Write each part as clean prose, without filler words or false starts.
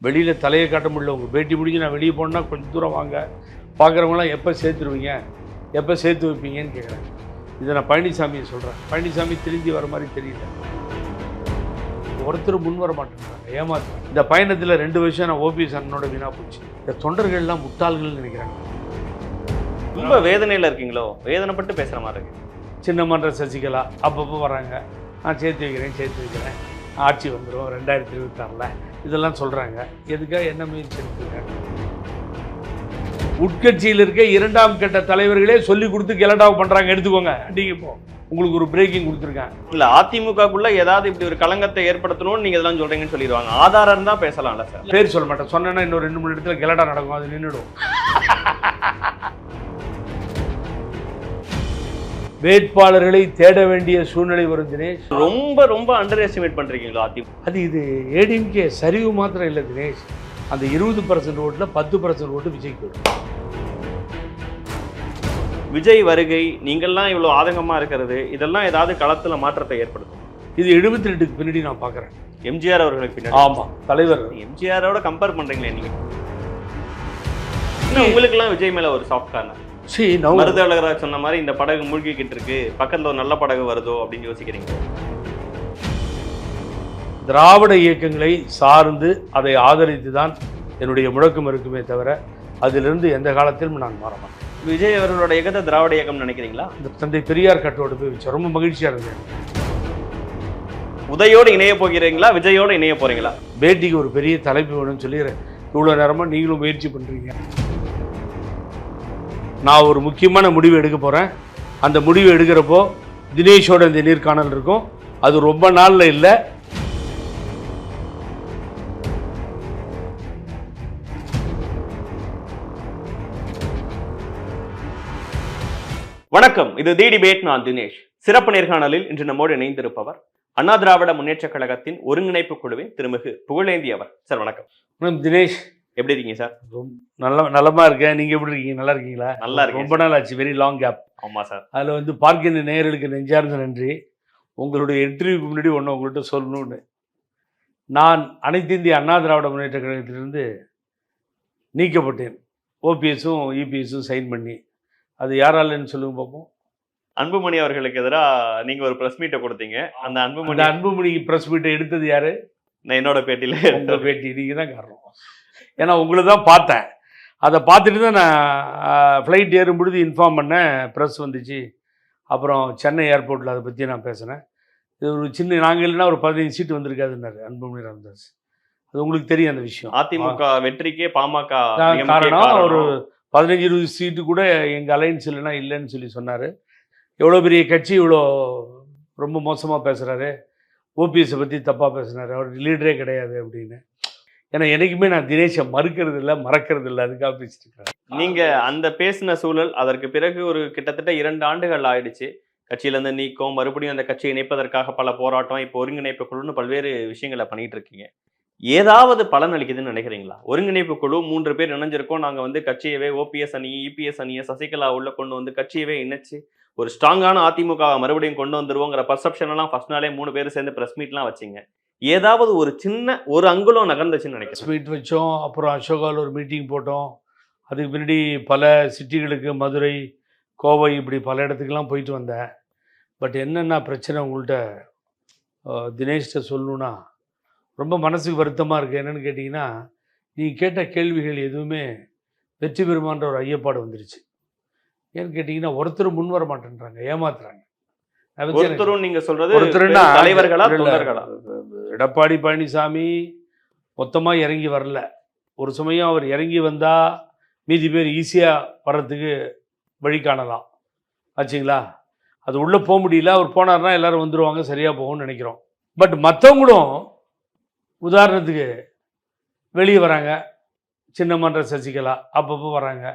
வெளியில் தலையை காட்ட முடியல. உங்கள் பேட்டி முடிஞ்சு நான் வெளியே போனால் கொஞ்சம் தூரம் வாங்க, பார்க்குறவங்களாம் எப்போ சேர்த்துருவீங்க, எப்போ சேர்த்து வைப்பீங்கன்னு கேட்குறேன். இதை நான் பழனிசாமியை சொல்கிறேன். பழனிசாமி திரும்பி வர மாதிரி தெரியல. ஒருத்தர் முன் வர மாட்டேங்கிறாங்க, ஏமாத்துறாங்க. இந்த பயணத்தில் 2 வருஷம் நான் ஓபிஎஸ் அண்ணனோட வீணாக போச்சு. இந்த தொண்டர்கள்லாம் முட்டாள்கள்னு நினைக்கிறாங்க. ரொம்ப வேதனையில் இருக்கீங்களோ? வேதனைப்பட்டு பேசுகிற மாதிரி இருக்கு. சின்னமன்ற சசிகலா அப்பப்போ வராங்க, நான் சேர்த்து வைக்கிறேன், ஆட்சி வந்துடும் 2026 இதெல்லாம் சொல்கிறாங்க. எதுக்காக என்ன முயற்சி எடுத்துருக்காங்க? உட்கட்சியில் இருக்க 2ஆம் கட்ட தலைவர்களே சொல்லி கொடுத்து கெலடாவ் பண்ணுறாங்க. எடுத்துக்கோங்க, நீங்கள் இப்போ உங்களுக்கு ஒரு பிரேக்கிங் கொடுத்துருக்கேன். இல்லை, அதிமுகக்குள்ள ஏதாவது இப்படி ஒரு களங்கத்தை ஏற்படுத்தணும்னு நீங்கள் இதெல்லாம் சொல்கிறீங்கன்னு சொல்லிடுவாங்க. ஆதாரம் தான் பேசலாம்ல சார்? பேர் சொல்ல மாட்டேன். சொன்னேன்னா இன்னும் 2-3 இடத்துல கெலடா நடக்கும், அது நின்றுடும். வேட்பாளர்களை தேட வேண்டிய சூழ்நிலை வரும் தினேஷ். ரொம்ப அண்டர் எஸ்டிமேட் பண்ணுறீங்களா அதிமுக? அது இது ஏடிஎம்கே சரிவு மாத்திரம் இல்லை தினேஷ். அந்த 20% ஓட்டில் 10% ஓட்டு விஜய்க்கு வரும். விஜய் வருகை, நீங்கள்லாம் இவ்வளோ ஆதங்கமாக இருக்கிறது, இதெல்லாம் ஏதாவது களத்தில் மாற்றத்தை ஏற்படுத்தும்? இது 72க்கு பின்னாடி நான் பார்க்குறேன். எம்ஜிஆர் அவர்களுக்கு பின்னாடி. ஆமாம், தலைவர் எம்ஜிஆரோட கம்பேர் பண்ணுறீங்களே நீங்கள். உங்களுக்குலாம் விஜய் மேலே ஒரு சாஃப்ட் கார்னர். மருதழகராஜ் சொன்ன மாதிரி இந்த படகு மூழ்கிக்கிட்டு இருக்கு, பக்கத்தில் ஒரு நல்ல படகு வருதோ அப்படின்னு யோசிக்கிறீங்க? திராவிட இயக்கங்களை சார்ந்து அதை ஆதரித்து தான் என்னுடைய முழக்கம் இருக்குமே தவிர அதிலிருந்து எந்த காலத்திலும் நான் மாற மாட்டேன். விஜய் அவர்களோட இயக்கத்தை திராவிட இயக்கம் நினைக்கிறீங்களா? இந்த தந்தை பெரியார் கட்டோடு போய் வச்சு ரொம்ப மகிழ்ச்சியாக இருந்தேன். உதயோடு இணைய போகிறீங்களா, விஜயோடு இணைய போறீங்களா? பேட்டிக்கு ஒரு பெரிய தலைப்பு வேணும்னு சொல்லி இவ்வளோ நேரமாக நீங்களும் முயற்சி பண்ணுறீங்க. நான் ஒரு முக்கியமான முடிவு எடுக்க போகிறேன். அந்த முடிவு எடுக்கிறப்போ தினேஷோட இந்த நேர்காணல் இருக்கும். அது ரொம்ப நாளில் இல்லை. வணக்கம், இது தி டிபேட். நான் தினேஷ். சிறப்பு நேர்காணலில் இன்று நம்மோடு இணைந்திருப்பவர் அண்ணா திராவிட முன்னேற்ற கழகத்தின் ஒருங்கிணைப்பு குழுவின் திருமிகு புகழேந்தி அவர். சார் வணக்கம். தினேஷ், எப்படி இருக்கீங்க சார்? நலமா இருக்கேன். நீங்க எப்படி இருக்கீங்க? நல்லா இருக்கீங்களா? நல்லா இருக்கு. ரொம்ப நாள் ஆச்சு, வெரி லாங் கேப். ஆமா சார். அதில் பார்க்கின்ற நேயர்களுக்கு நெஞ்சார்ந்த நன்றி. உங்களுடைய இன்டர்வியூக்கு முன்னாடி ஒன்று உங்கள்கிட்ட சொல்லணும்னு, நான் அனைத்து இந்திய அண்ணா திராவிட முன்னேற்ற கழகத்திலிருந்து நீக்கப்பட்டேன். ஓபிஎஸும் இபிஎஸும் சைன் பண்ணி. அது யாராலன்னு சொல்லுங்க பார்ப்போம். அன்புமணி அவர்களுக்கு எதிராக நீங்க ஒரு பிரஸ் மீட்டை கொடுத்தீங்க. அந்த அன்புமணி பிரஸ் மீட்டை எடுத்தது யாரு? நான் என்னோட பேட்டியில. உங்க பேட்டி நீங்க தான் காரணம். ஏன்னா உங்களை தான் பார்த்தேன். அதை பார்த்துட்டு தான் நான் ஃப்ளைட் ஏறும்பொழுது இன்ஃபார்ம் பண்ணேன். ப்ரெஸ் வந்துச்சு. அப்புறம் சென்னை ஏர்போர்ட்டில் அதை பற்றி நான் பேசினேன். இது ஒரு சின்ன, நாங்கள் இல்லைன்னா ஒரு 15 சீட்டு வந்திருக்காதுன்னாரு அன்புமணி ராமதாஸ். அது உங்களுக்கு தெரியும் அந்த விஷயம். அதிமுக வெற்றிக்கே பாமக காரணம். ஒரு 15-20 சீட்டு கூட எங்கள் அலைன்ஸ் இல்லைன்னு சொல்லி சொன்னார். எவ்வளோ பெரிய கட்சி இவ்வளோ ரொம்ப மோசமாக பேசுகிறாரு, ஓபிஎஸை பற்றி தப்பாக பேசுனார், அவர் லீடரே கிடையாது அப்படின்னு. ஏன்னா என்றைக்குமே நான் தினேஷை மறுக்கிறது இல்லை, மறக்கிறது இல்லை, அதுக்காக பேசிட்டு இருக்கிறேன். நீங்கள் அந்த பேசின சூழல் அதற்கு பிறகு ஒரு கிட்டத்தட்ட 2 ஆண்டுகள் ஆயிடுச்சு. கட்சியிலேருந்து நீக்கம், மறுபடியும் அந்த கட்சியை இணைப்பதற்காக பல போராட்டம், இப்போ ஒருங்கிணைப்பு குழுன்னு பல்வேறு விஷயங்களை பண்ணிட்டு இருக்கீங்க. ஏதாவது பலன் அளிக்குதுன்னு நினைக்கிறீங்களா? ஒருங்கிணைப்பு குழு 3 பேர் இணைஞ்சிருக்கோம், நாங்கள் கட்சியவே ஓபிஎஸ் அணி, இபிஎஸ் அணியை சசிகலா உள்ள கொண்டு வந்து கட்சியவே இணைச்சு ஒரு ஸ்ட்ராங்கான அதிமுக மறுபடியும் கொண்டு வந்துருவோங்கிற பர்செப்ஷன் எல்லாம் ஃபர்ஸ்ட் நாளே 3 பேர் சேர்ந்து பிரஸ் மீட்லாம் வச்சிங்க. ஏதாவது ஒரு சின்ன ஒரு அங்குலம் நகர்ந்துச்சுன்னு நினைக்கிறேன். மீட் வச்சோம். அப்புறம் அசோகாவில் ஒரு மீட்டிங் போட்டோம். அதுக்கு பின்னாடி பல சிட்டிகளுக்கு, மதுரை, கோவை, இப்படி பல இடத்துக்கெல்லாம் போயிட்டு வந்தேன். பட் என்னென்ன பிரச்சனை உங்கள்கிட்ட தினேஷ்கிட்ட சொல்லணுன்னா, ரொம்ப மனசுக்கு வருத்தமாக இருக்குது. என்னென்னு கேட்டிங்கன்னா, நீங்கள் கேட்ட கேள்விகள் எதுவுமே வெற்றி பெறுமான்ற ஒரு ஐயப்பாடு வந்துருச்சு. ஏன்னு கேட்டிங்கன்னா, ஒருத்தர் முன் வர மாட்டேன்றாங்க, ஏமாத்துறாங்க. ஒருத்தரும் நீங்கள் சொல்கிறது தலைவர்களா, தொண்டர்களா? எடப்பாடி பழனிசாமி மொத்தமாக இறங்கி வரல. ஒரு சமயம் அவர் இறங்கி வந்தால் மீதி பேர் ஈஸியாக வர்றதுக்கு வழி காணலாம் ஆச்சுங்களா. அது உள்ளே போக முடியல. அவர் போனார்னா எல்லோரும் வந்துடுவாங்க, சரியாக போகும்னு நினைக்கிறோம். பட் மற்றவங்களும் உதாரணத்துக்கு வெளியே வராங்க. சின்னமன்ற சசிகலா அப்பப்போ வராங்க,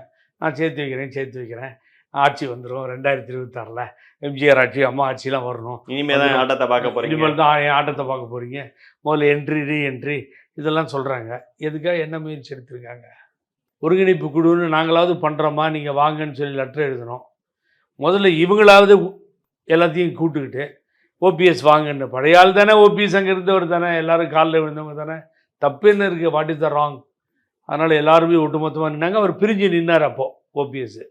நான் சேர்த்து வைக்கிறேன், ஆட்சி வந்துடும் 2026 எம்ஜிஆர் ஆட்சி, அம்மா ஆட்சிலாம் வரணும், இனிமேல் தான் ஆட்டத்தை பார்க்க போகிறீங்க, இனிமேல் தான் என் ஆட்டத்தை பார்க்க போகிறீங்க, முதல்ல என்ட்ரி ரீஎன்ட்ரி இதெல்லாம் சொல்கிறாங்க. எதுக்காக என்ன முயற்சி எடுத்திருக்காங்க? ஒருங்கிணைப்பு குழுன்னு நாங்களாவது பண்ணுறோமா, நீங்கள் வாங்கன்னு சொல்லி லெட்டர் எழுதணும். முதல்ல இவங்களாவது எல்லாத்தையும் கூப்பிட்டுக்கிட்டு ஓபிஎஸ் வாங்கன்னு. பழைய ஆள் தானே ஓபிஎஸ், அங்கே இருந்தவர் தானே, எல்லோரும் காலில் விழுந்தவங்க தானே, தப்பு என்ன இருக்குது, வாட் இஸ் த ராங்? அதனால் எல்லாருமே ஒட்டுமொத்தமாக நின்னாங்க. அவர் பிரிஞ்சு நின்னார் அப்போது ஓபிஎஸ்.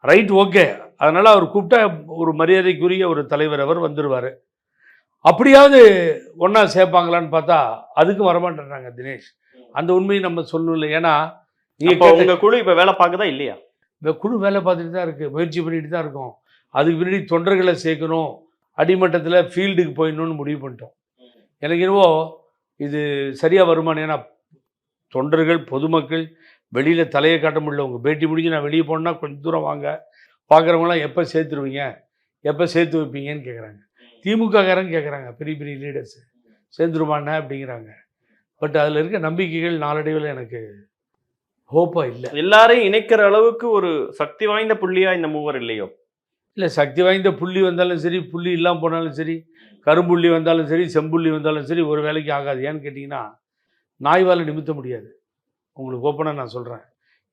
Right, okay. அதனால் அவர் கூப்பிட்டா ஒரு மரியாதைக்குரிய ஒரு தலைவர் அவர் வந்துடுவார். அப்படியாவது ஒன்றா சேர்ப்பாங்களான்னு பார்த்தா அதுக்கும் வரமாட்டேறாங்க தினேஷ். அந்த உண்மையை நம்ம சொல்லணும் இல்லை. ஏன்னா உங்கள் குழு இப்போ வேலை பார்க்குதா இல்லையா? இந்த குழு வேலை பார்த்துட்டு தான் இருக்குது, முயற்சி பண்ணிட்டு தான் இருக்கோம். அதுக்கு பின்னாடி தொண்டர்களை சேர்க்கணும், அடிமட்டத்தில் ஃபீல்டுக்கு போயிடணும்னு முடிவு பண்ணிட்டோம். எனக்கு என்னவோ இது சரியாக வருமானம். ஏன்னா தொண்டர்கள் பொதுமக்கள் வெளியில் தலையை காட்ட முடியல. உங்கள் பேட்டி முடிஞ்சு நான் வெளியே போனேன்னா கொஞ்சம் தூரம் வாங்க, பார்க்குறவங்களாம் எப்போ சேர்த்துருவீங்க, எப்போ சேர்த்து வைப்பீங்கன்னு கேட்குறாங்க. திமுககாரங்க கேட்குறாங்க, பெரிய பெரிய லீடர்ஸு சேர்ந்துருவானே அப்படிங்கிறாங்க. பட் அதில் இருக்க நம்பிக்கைகள் நாளடைவில் எனக்கு ஹோப்பாக இல்லை. எல்லாரையும் இணைக்கிற அளவுக்கு ஒரு சக்தி வாய்ந்த புள்ளியாக இந்த மூவர் இல்லையோ? இல்லை, சக்தி வாய்ந்த புள்ளி வந்தாலும் சரி, புள்ளி இல்லாமல் போனாலும் சரி, கரும்புள்ளி வந்தாலும் சரி, செம்புள்ளி வந்தாலும் சரி, ஒரு வேலைக்கு ஆகாது. ஏன்னு கேட்டிங்கன்னா நாய்வால் நிமித்த முடியாது. உங்களுக்கு ஓப்பனாக நான் சொல்கிறேன்.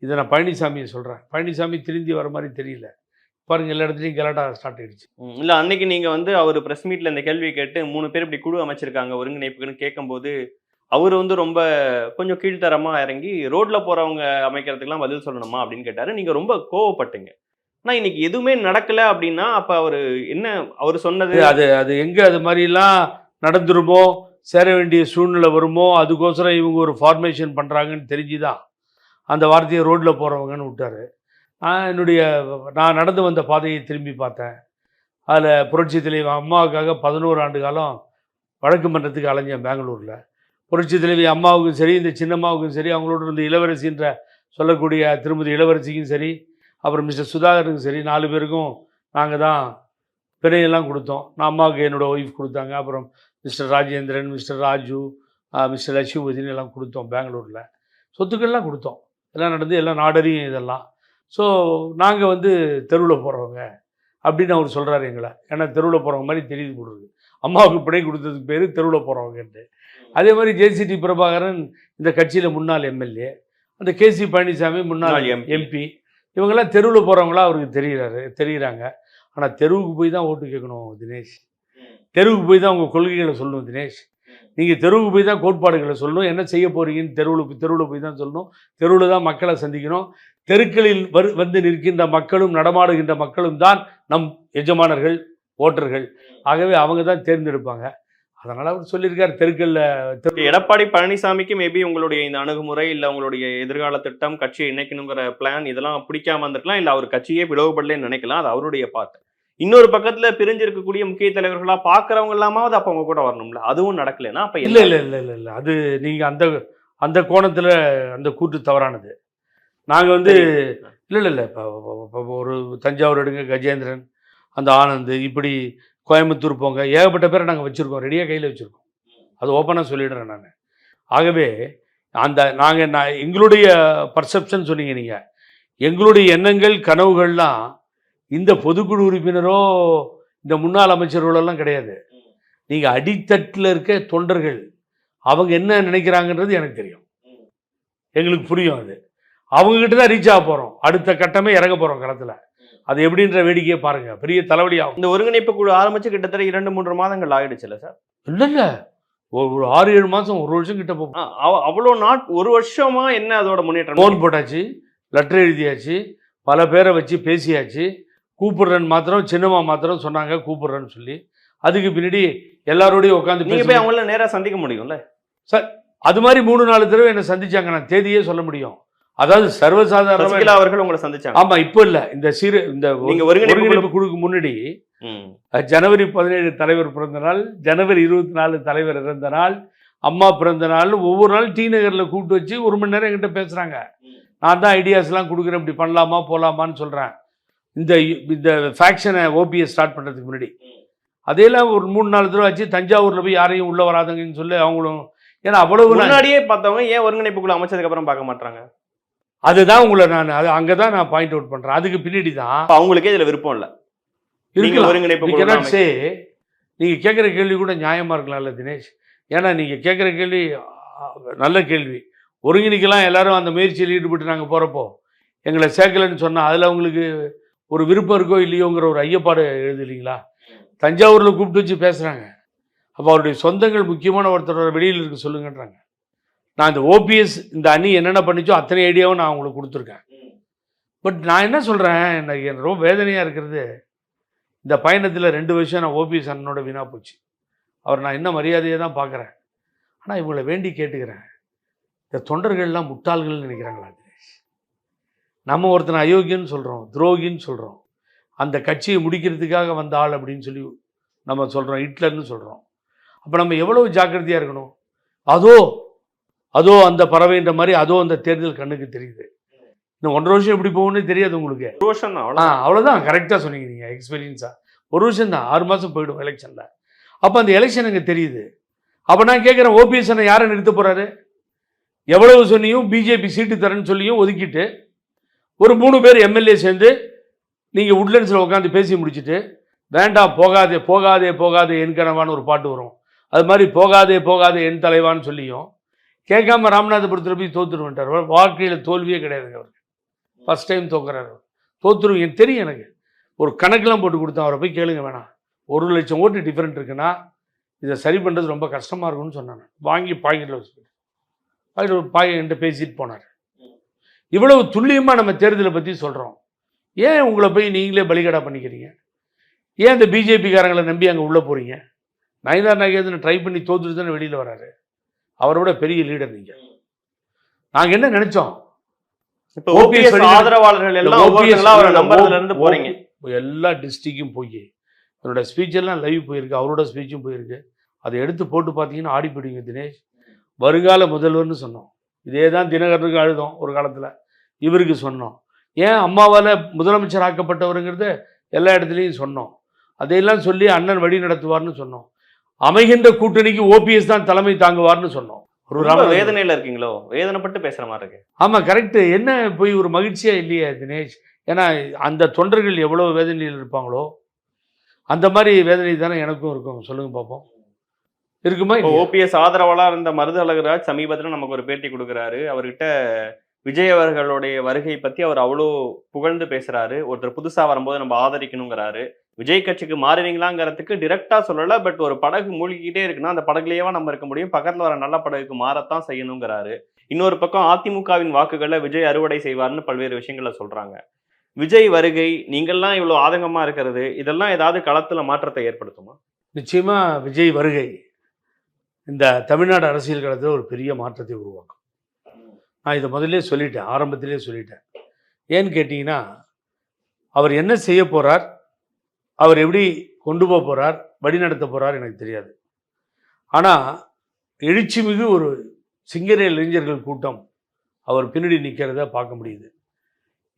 இதை நான் பழனிசாமியை சொல்கிறேன். பழனிசாமி திருந்தி வர மாதிரி தெரியல. பாருங்க, எல்லா இடத்துலையும் கலாட்டா ஸ்டார்ட் ஆகிடுச்சு. இல்லை, அன்னைக்கு நீங்கள் வந்து அவர் ப்ரெஸ் மீட்டில் இந்த கேள்வியை கேட்டு 3 பேர் இப்படி குழு அமைச்சிருக்காங்க ஒருங்கிணைப்புக்குன்னு கேட்கும்போது அவர் வந்து ரொம்ப கொஞ்சம் கீழ்த்தரமாக இறங்கி ரோட்டில் போகிறவங்க அமைக்கிறதுக்கெல்லாம் பதில் சொல்லணுமா அப்படின்னு கேட்டார். நீங்கள் ரொம்ப கோவப்பட்டீங்க. ஆனால் இன்னைக்கு எதுவுமே நடக்கலை அப்படின்னா அப்போ அவர் என்ன அவர் சொன்னது? அது எங்கே அது மாதிரிலாம் நடந்துருமோ, சேர வேண்டிய சூழ்நிலை வருமோ, அதுக்கோசரம் இவங்க ஒரு ஃபார்மேஷன் பண்ணுறாங்கன்னு தெரிஞ்சுதான் அந்த வார்த்தையை ரோட்டில் போகிறவங்கன்னு விட்டார். நான் நடந்து வந்த பாதையை திரும்பி பார்த்தேன். அதில் புரட்சி தலைவி அம்மாவுக்காக 11 ஆண்டு காலம் வழக்கு மன்றத்துக்கு அலைஞ்சேன் பெங்களூரில். புரட்சி தலைவி அம்மாவுக்கும் சரி, இந்த சின்னம்மாவுக்கும் சரி, அவங்களோட இருந்த இளவரசின்ற சொல்லக்கூடிய திருமதி இளவரசிக்கும் சரி, அப்புறம் மிஸ்டர் சுதாகருக்கும் சரி, 4 பேருக்கும் நாங்கள் தான் பிணையெல்லாம் கொடுத்தோம். நான் அம்மாவுக்கு என்னோடய ஒய்ஃப் கொடுத்தாங்க. அப்புறம் mister Rajendran, mister Raju, mister லட்சுமதினு எல்லாம் கொடுத்தோம். பெங்களூரில் சொத்துக்கள்லாம் கொடுத்தோம். எல்லாம் நடந்து எல்லாம் நாடறியும் இதெல்லாம். ஸோ நாங்கள் வந்து தெருவில் போகிறவங்க அப்படின்னு அவர் சொல்கிறாரு எங்களை. ஏன்னா தெருவில் போகிறவங்க மாதிரி தெரியுது கொடுக்குது. அம்மாவுக்கு பிணை கொடுத்ததுக்கு பேர் தெருவில் போகிறவங்கன்ட்டு. அதே மாதிரி ஜேசிடி பிரபாகரன் இந்த கட்சியில் முன்னாள் எம்எல்ஏ, அந்த கேசி பழனிசாமி முன்னாள் எம்பி, இவங்கெல்லாம் தெருவில் போகிறவங்களா அவருக்கு தெரிகிறாங்க. ஆனால் தெருவுக்கு போய் தான் ஓட்டு கேட்கணும் தினேஷ். தெருவுக்கு போய் தான் உங்கள் கொள்கைகளை சொல்லணும் தினேஷ். நீங்கள் தெருவுக்கு போய் தான் கோட்பாடுகளை சொல்லணும். என்ன செய்ய போகிறீங்கன்னு தெருவில் போய் தான் சொல்லணும். தெருவில் தான் மக்களை சந்திக்கணும். தெருக்களில் வந்து நிற்கின்ற மக்களும் நடமாடுகின்ற மக்களும் தான் நம் எஜமானர்கள், ஓட்டர்கள். ஆகவே அவங்க தான் தேர்ந்தெடுப்பாங்க. அதனால் அவர் சொல்லியிருக்கார் தெருக்களில். எடப்பாடி பழனிசாமிக்கு மேபி உங்களுடைய இந்த அணுகுமுறை இல்லை உங்களுடைய எதிர்கால திட்டம், கட்சியை இணைக்கணுங்கிற பிளான் இதெல்லாம் பிடிக்காம இருந்திருக்கலாம். இல்லை அவர் கட்சியே பிளவுபடலன்னு நினைக்கலாம். அது அவருடைய பார்ட். இன்னொரு பக்கத்துல பிரிஞ்சிருக்கக்கூடிய முக்கிய தலைவர்களா பாக்குறவங்க எல்லாமாவது அப்ப அவங்க கூட வரணும்ல. அதுவும் நடக்கலன்னா அப்ப இல்ல இல்ல இல்ல இல்ல இல்ல அது நீங்க அந்த அந்த கோணத்துல அந்த கூட்டு தவறானது. நாங்க வந்து இல்ல இல்ல இல்ல இப்போ ஒரு தஞ்சாவூர் எடுங்க, கஜேந்திரன், அந்த ஆனந்த், இப்படி கோயம்புத்தூர் போங்க, ஏகப்பட்ட பேரை நாங்கள் வச்சுருக்கோம், ரெடியாக கையில் வச்சுருக்கோம். அது ஓப்பனாக சொல்லிடுறேன் நான். ஆகவே எங்களுடைய பர்செப்ஷன் சொன்னீங்க நீங்கள், எங்களுடைய எண்ணங்கள் கனவுகள்லாம் இந்த பொதுக்குழு உறுப்பினரோ இந்த முன்னாள் அமைச்சர்களெல்லாம் கிடையாது. நீங்கள் அடித்தட்டில் இருக்க தொண்டர்கள் அவங்க என்ன நினைக்கிறாங்கன்றது எனக்கு தெரியும், எங்களுக்கு புரியும். அது அவங்ககிட்ட தான் ரீச் ஆக போகிறோம். அடுத்த கட்டமே இறங்க போகிறோம் களத்தில். அது எப்படின்ற வேடிக்கையை பாருங்க, பெரிய தலைவலியாகும். இந்த ஒருங்கிணைப்பு குழு ஆரம்பிச்சு கிட்டத்தட்ட 2-3 மாதங்கள் ஆயிடுச்சுல்ல சார்? இல்லை இல்லை, ஒரு 6-7 மாதம், 1 வருஷம் கிட்ட போகும். அவ்வளோ ஒரு வருஷமா என்ன அதோட முன்னேற்றம்? ஃபோன் போட்டாச்சு, லெட்டர் எழுதியாச்சு, பல பேரை வச்சு பேசியாச்சு. கூப்பிடுறேன்னு மாத்திரம் சின்னம்மா மாத்திரம் சொன்னாங்க கூப்பிடுறேன்னு சொல்லி. அதுக்கு பின்னாடி எல்லாரோடையும் உட்காந்து நீங்கள் போய் அவங்கள நேராக சந்திக்க முடியும்ல சார்? அது மாதிரி 3-4 தடவை என்னை சந்திச்சாங்க. நான் தேதியே சொல்ல முடியும். அதாவது சர்வசாதாரண அவர்கள் உங்களை சந்திச்சாங்க. ஆமா, இப்போ இல்ல, இந்த ஒருங்கிணைப்பு குழுக்கு முன்னாடி ஜனவரி 17 தலைவர் பிறந்த நாள், ஜனவரி 24 தலைவர் இறந்த நாள், அம்மா பிறந்த நாள், ஒவ்வொரு நாள் டி நகர்ல கூப்பிட்டு வச்சு 1 மணி நேரம் என்கிட்ட பேசுறாங்க. நான் தான் ஐடியாஸ்லாம் கொடுக்குறேன், இப்படி பண்ணலாமா போகலாமான்னு சொல்றேன். இந்த ஃபேக்ஷனை ஓபிஎஸ் ஸ்டார்ட் பண்றதுக்கு முன்னாடி அதையெல்லாம் ஒரு 3-4 தடவை ஆச்சு. தஞ்சாவூர்ல போய் யாரையும் உள்ள வராதங்கன்னு சொல்லி அவங்களும், ஏன்னா அவ்வளவு முன்னாடியே பார்த்தவங்க ஏன் ஒருங்கிணைப்புக்குள்ள அமைச்சதுக்கு அப்புறம் பார்க்க மாட்டாங்க? அதுதான் உங்களை நான் அங்கே தான் நான் பாயிண்ட் அவுட் பண்ணுறேன். அதுக்கு பின்னாடி தான் அவங்களுக்கே இதில் விருப்பம் இல்லை. நீங்கள் கேட்குற கேள்வி கூட நியாயமாக இருக்கலாம்ல தினேஷ்? ஏன்னா நீங்கள் கேட்குற கேள்வி நல்ல கேள்வி. ஒருங்கிணைக்கலாம் எல்லாரும் அந்த முயற்சியில் ஈடுபட்டு நாங்கள் போகிறப்போ எங்களை சேர்க்கலைன்னு சொன்னால் அதில் அவங்களுக்கு ஒரு விருப்பம் இருக்கோ இல்லையோங்கிற ஒரு ஐயப்பாடு எழுது இல்லைங்களா? தஞ்சாவூரில் கூப்பிட்டு வச்சு பேசுகிறாங்க. அப்போ அவருடைய சொந்தங்கள் முக்கியமான ஒருத்தரோட வெளியில் இருக்க சொல்லுங்கன்றாங்க. நான் இந்த ஓபிஎஸ் இந்த அணி என்னென்ன பண்ணிச்சோ அத்தனை ஐடியாவும் நான் உங்களுக்கு கொடுத்துருக்கேன். பட் நான் என்ன சொல்கிறேன், எனக்கு ரொம்ப வேதனையாக இருக்கிறது, இந்த பயணத்தில் 2 வருஷம் நான் ஓபிஎஸ் அண்ணனோட வீணாக போச்சு. அவர் நான் இன்னும் மரியாதையை தான் பார்க்குறேன். ஆனால் இவங்களை வேண்டி கேட்டுக்கிறேன், இந்த தொண்டர்கள்லாம் முட்டாள்கள்னு நினைக்கிறாங்களா தினேஷ்? நம்ம ஒருத்தனை அயோக்கியன்னு சொல்கிறோம், துரோகின்னு சொல்கிறோம், அந்த கட்சியை முடிக்கிறதுக்காக வந்த ஆள் அப்படின்னு சொல்லி நம்ம சொல்கிறோம், ஹிட்லர்னு சொல்கிறோம். அப்போ நம்ம எவ்வளவு ஜாக்கிரதையாக இருக்கணும்? அதோ அந்த பறவைன்ற மாதிரி அதோ அந்த தேர்தல் கண்ணுக்கு தெரியுது. இன்னும் 1.5 வருஷம் எப்படி போகும்னு தெரியாது உங்களுக்கு. 1 வருஷம் தான். அவ்வளோதான், கரெக்டாக சொன்னீங்க நீங்கள், எக்ஸ்பீரியன்ஸாக 1 வருஷம் தான், 6 மாதம் போயிடும் எலெக்ஷனில். அப்போ அந்த எலெக்ஷன் எனக்கு தெரியுது. அப்போ நான் கேட்குறேன், ஓபிஎஸ் அண்ணன் யாரை நிறுத்த போகிறாரு? எவ்வளவு சொன்னியும் பிஜேபி சீட்டு தரேன்னு சொல்லியும் ஒதுக்கிட்டு ஒரு 3 பேர் எம்எல்ஏ சேர்ந்து நீங்கள் உட்லண்ட்ஸில் உட்காந்து பேசி முடிச்சுட்டு, வேண்டாம் போகாதே போகாதே போகாதே என் கனவான்னு ஒரு பாட்டு வரும், அது மாதிரி போகாதே போகாதே என் தலைவான்னு சொல்லியும் கேட்காம ராமநாதபுரத்தில் போய் தோத்துட்டு வந்துட்டார். வாழ்க்கையில் தோல்வியே கிடையாதுங்க அவருக்கு. First time தோக்குறாரு. தோத்துருவீங்க தெரியும் எனக்கு. ஒரு கணக்கெலாம் போட்டு கொடுத்தேன், அவரை போய் கேளுங்க வேணாம். 1 லட்சம் ஓட்டு டிஃப்ரெண்ட் இருக்குன்னா இதை சரி பண்ணுறது ரொம்ப கஷ்டமாக இருக்கும்னு சொன்னாங்க. வாங்கி பாக்கெட்டில் வச்சு ஒரு என்கிட்ட பேசிட்டு போனார். இவ்வளவு துல்லியமாக நம்ம தேர்தலை பற்றி சொல்கிறோம். ஏன் உங்களை போய் நீங்களே பலிகடா பண்ணிக்கிறீங்க? ஏன் இந்த பிஜேபிக்காரங்களை நம்பி அங்கே உள்ளே போகிறீங்க? நயினார் நாகேந்திரன் ட்ரை பண்ணி தோத்துட்டு தானே வெளியில் வராரு. அவரோட பெரிய லீடர் நீங்கள். நாங்கள் என்ன நினச்சோம், ஆதரவாளர்கள் எல்லாம் எல்லா டிஸ்ட்ரிக்டும் போய் என்னோட ஸ்பீச் எல்லாம் லைவ் போயிருக்கு, அவரோட ஸ்பீச்சும் போயிருக்கு. அதை எடுத்து போட்டு பார்த்தீங்கன்னா ஆடி போயிடுங்க தினேஷ். வருங்கால முதல்வர்னு சொன்னோம். இதே தான் தினகரனுக்கு அழுதோம் ஒரு காலத்தில், இவருக்கு சொன்னோம். ஏன் அம்மாவால் முதலமைச்சர் ஆக்கப்பட்டவருங்கிறத எல்லா இடத்துலையும் சொன்னோம். அதையெல்லாம் சொல்லி அண்ணன் வழி நடத்துவார்னு சொன்னோம். அமைகின்ற கூட்டணிக்கு ஓபிஎஸ் தான் தலைமை தாங்குவார்னு சொன்னோம். ஒரு வேதனையில் இருக்கீங்களோ? வேதனைப்பட்டு பேசுகிற மாதிரி இருக்கு. ஆமாம், கரெக்டு. என்ன போய் ஒரு மகிழ்ச்சியாக இல்லையா தினேஷ்? ஏன்னா அந்த தொண்டர்கள் எவ்வளோ வேதனையில் இருப்பாங்களோ அந்த மாதிரி வேதனை தானே எனக்கும் இருக்கும். சொல்லுங்க பார்ப்போம், இருக்குமா? ஓபிஎஸ் ஆதரவாளர் இருந்த மருது அழகராஜ் சமீபத்தில் நமக்கு ஒரு பேட்டி கொடுக்குறாரு. அவர்கிட்ட விஜய் அவர்களுடைய வருகை பற்றி அவர் அவ்வளோ புகழ்ந்து பேசுகிறாரு. ஒருத்தர் புதுசாக வரும்போது நம்ம ஆதரிக்கணுங்கிறாரு. விஜய் கட்சிக்கு மாறுவீங்களாங்கிறதுக்கு டிரெக்டாக சொல்லலை. பட் ஒரு படகு மூழ்கிக்கிட்டே இருக்குன்னா அந்த படகுலேயே நம்ம இருக்க முடியும், பக்கத்தில் வர நல்ல படகுக்கு மாறத்தான் செய்யணுங்கிறாரு. இன்னொரு பக்கம் அதிமுகவின் வாக்குகளை விஜய் அறுவடை செய்வார்னு பல்வேறு விஷயங்களை சொல்கிறாங்க. விஜய் வருகை, நீங்கள்லாம் இவ்வளோ ஆதங்கமாக இருக்கிறது, இதெல்லாம் ஏதாவது களத்தில் மாற்றத்தை ஏற்படுத்துமா? நிச்சயமாக விஜய் வருகை இந்த தமிழ்நாடு அரசியல் களத்தில் ஒரு பெரிய மாற்றத்தை உருவாக்கும். நான் இதை முதல்ல சொல்லிட்டேன், ஆரம்பத்திலே சொல்லிட்டேன். ஏன்னு கேட்டிங்கன்னா, அவர் என்ன செய்ய போகிறார், அவர் எப்படி கொண்டு போக போகிறார், வழி நடத்த போகிறார் எனக்கு தெரியாது. ஆனால் எழுச்சிமிகு ஒரு சிங்கரே இளைஞர்கள் கூட்டம் அவர் பின்னாடி நிற்கிறத பார்க்க முடியுது.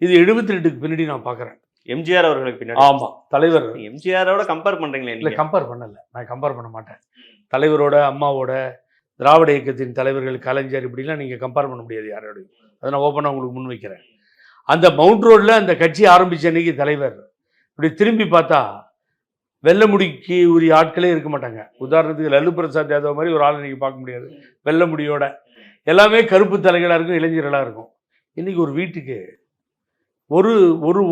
இது 72க்கு பின்னாடி நான் பார்க்குறேன். எம்ஜிஆர் அவர்களுக்கு பின்னாடி. ஆமாம், தலைவர். எம்ஜிஆரோட கம்பேர் பண்ணுறீங்களே? இல்லை, கம்பேர் பண்ணலை, நான் கம்பேர் பண்ண மாட்டேன். தலைவரோட, அம்மாவோட, திராவிட இயக்கத்தின் தலைவர்கள், கலைஞர், இப்படிலாம் நீங்கள் கம்பேர் பண்ண முடியாது யாரோடையும். அதை நான் ஓப்பனாக உங்களுக்கு முன் வைக்கிறேன். அந்த மவுண்ட் ரோடில் அந்த கட்சி ஆரம்பித்த அன்றைக்கி தலைவர் இப்படி திரும்பி பார்த்தா வெள்ளை முடிக்கு உரிய ஆட்களே இருக்க மாட்டாங்க. உதாரணத்துக்கு லல்லு பிரசாத் யாதவ் மாதிரி ஒரு ஆளை நீங்கள் பார்க்க முடியாது வெள்ளை முடியோட. எல்லாமே கருப்பு தலைகளாக இருக்கும், இளைஞர்களாக இருக்கும். இன்றைக்கி ஒரு வீட்டுக்கு ஒரு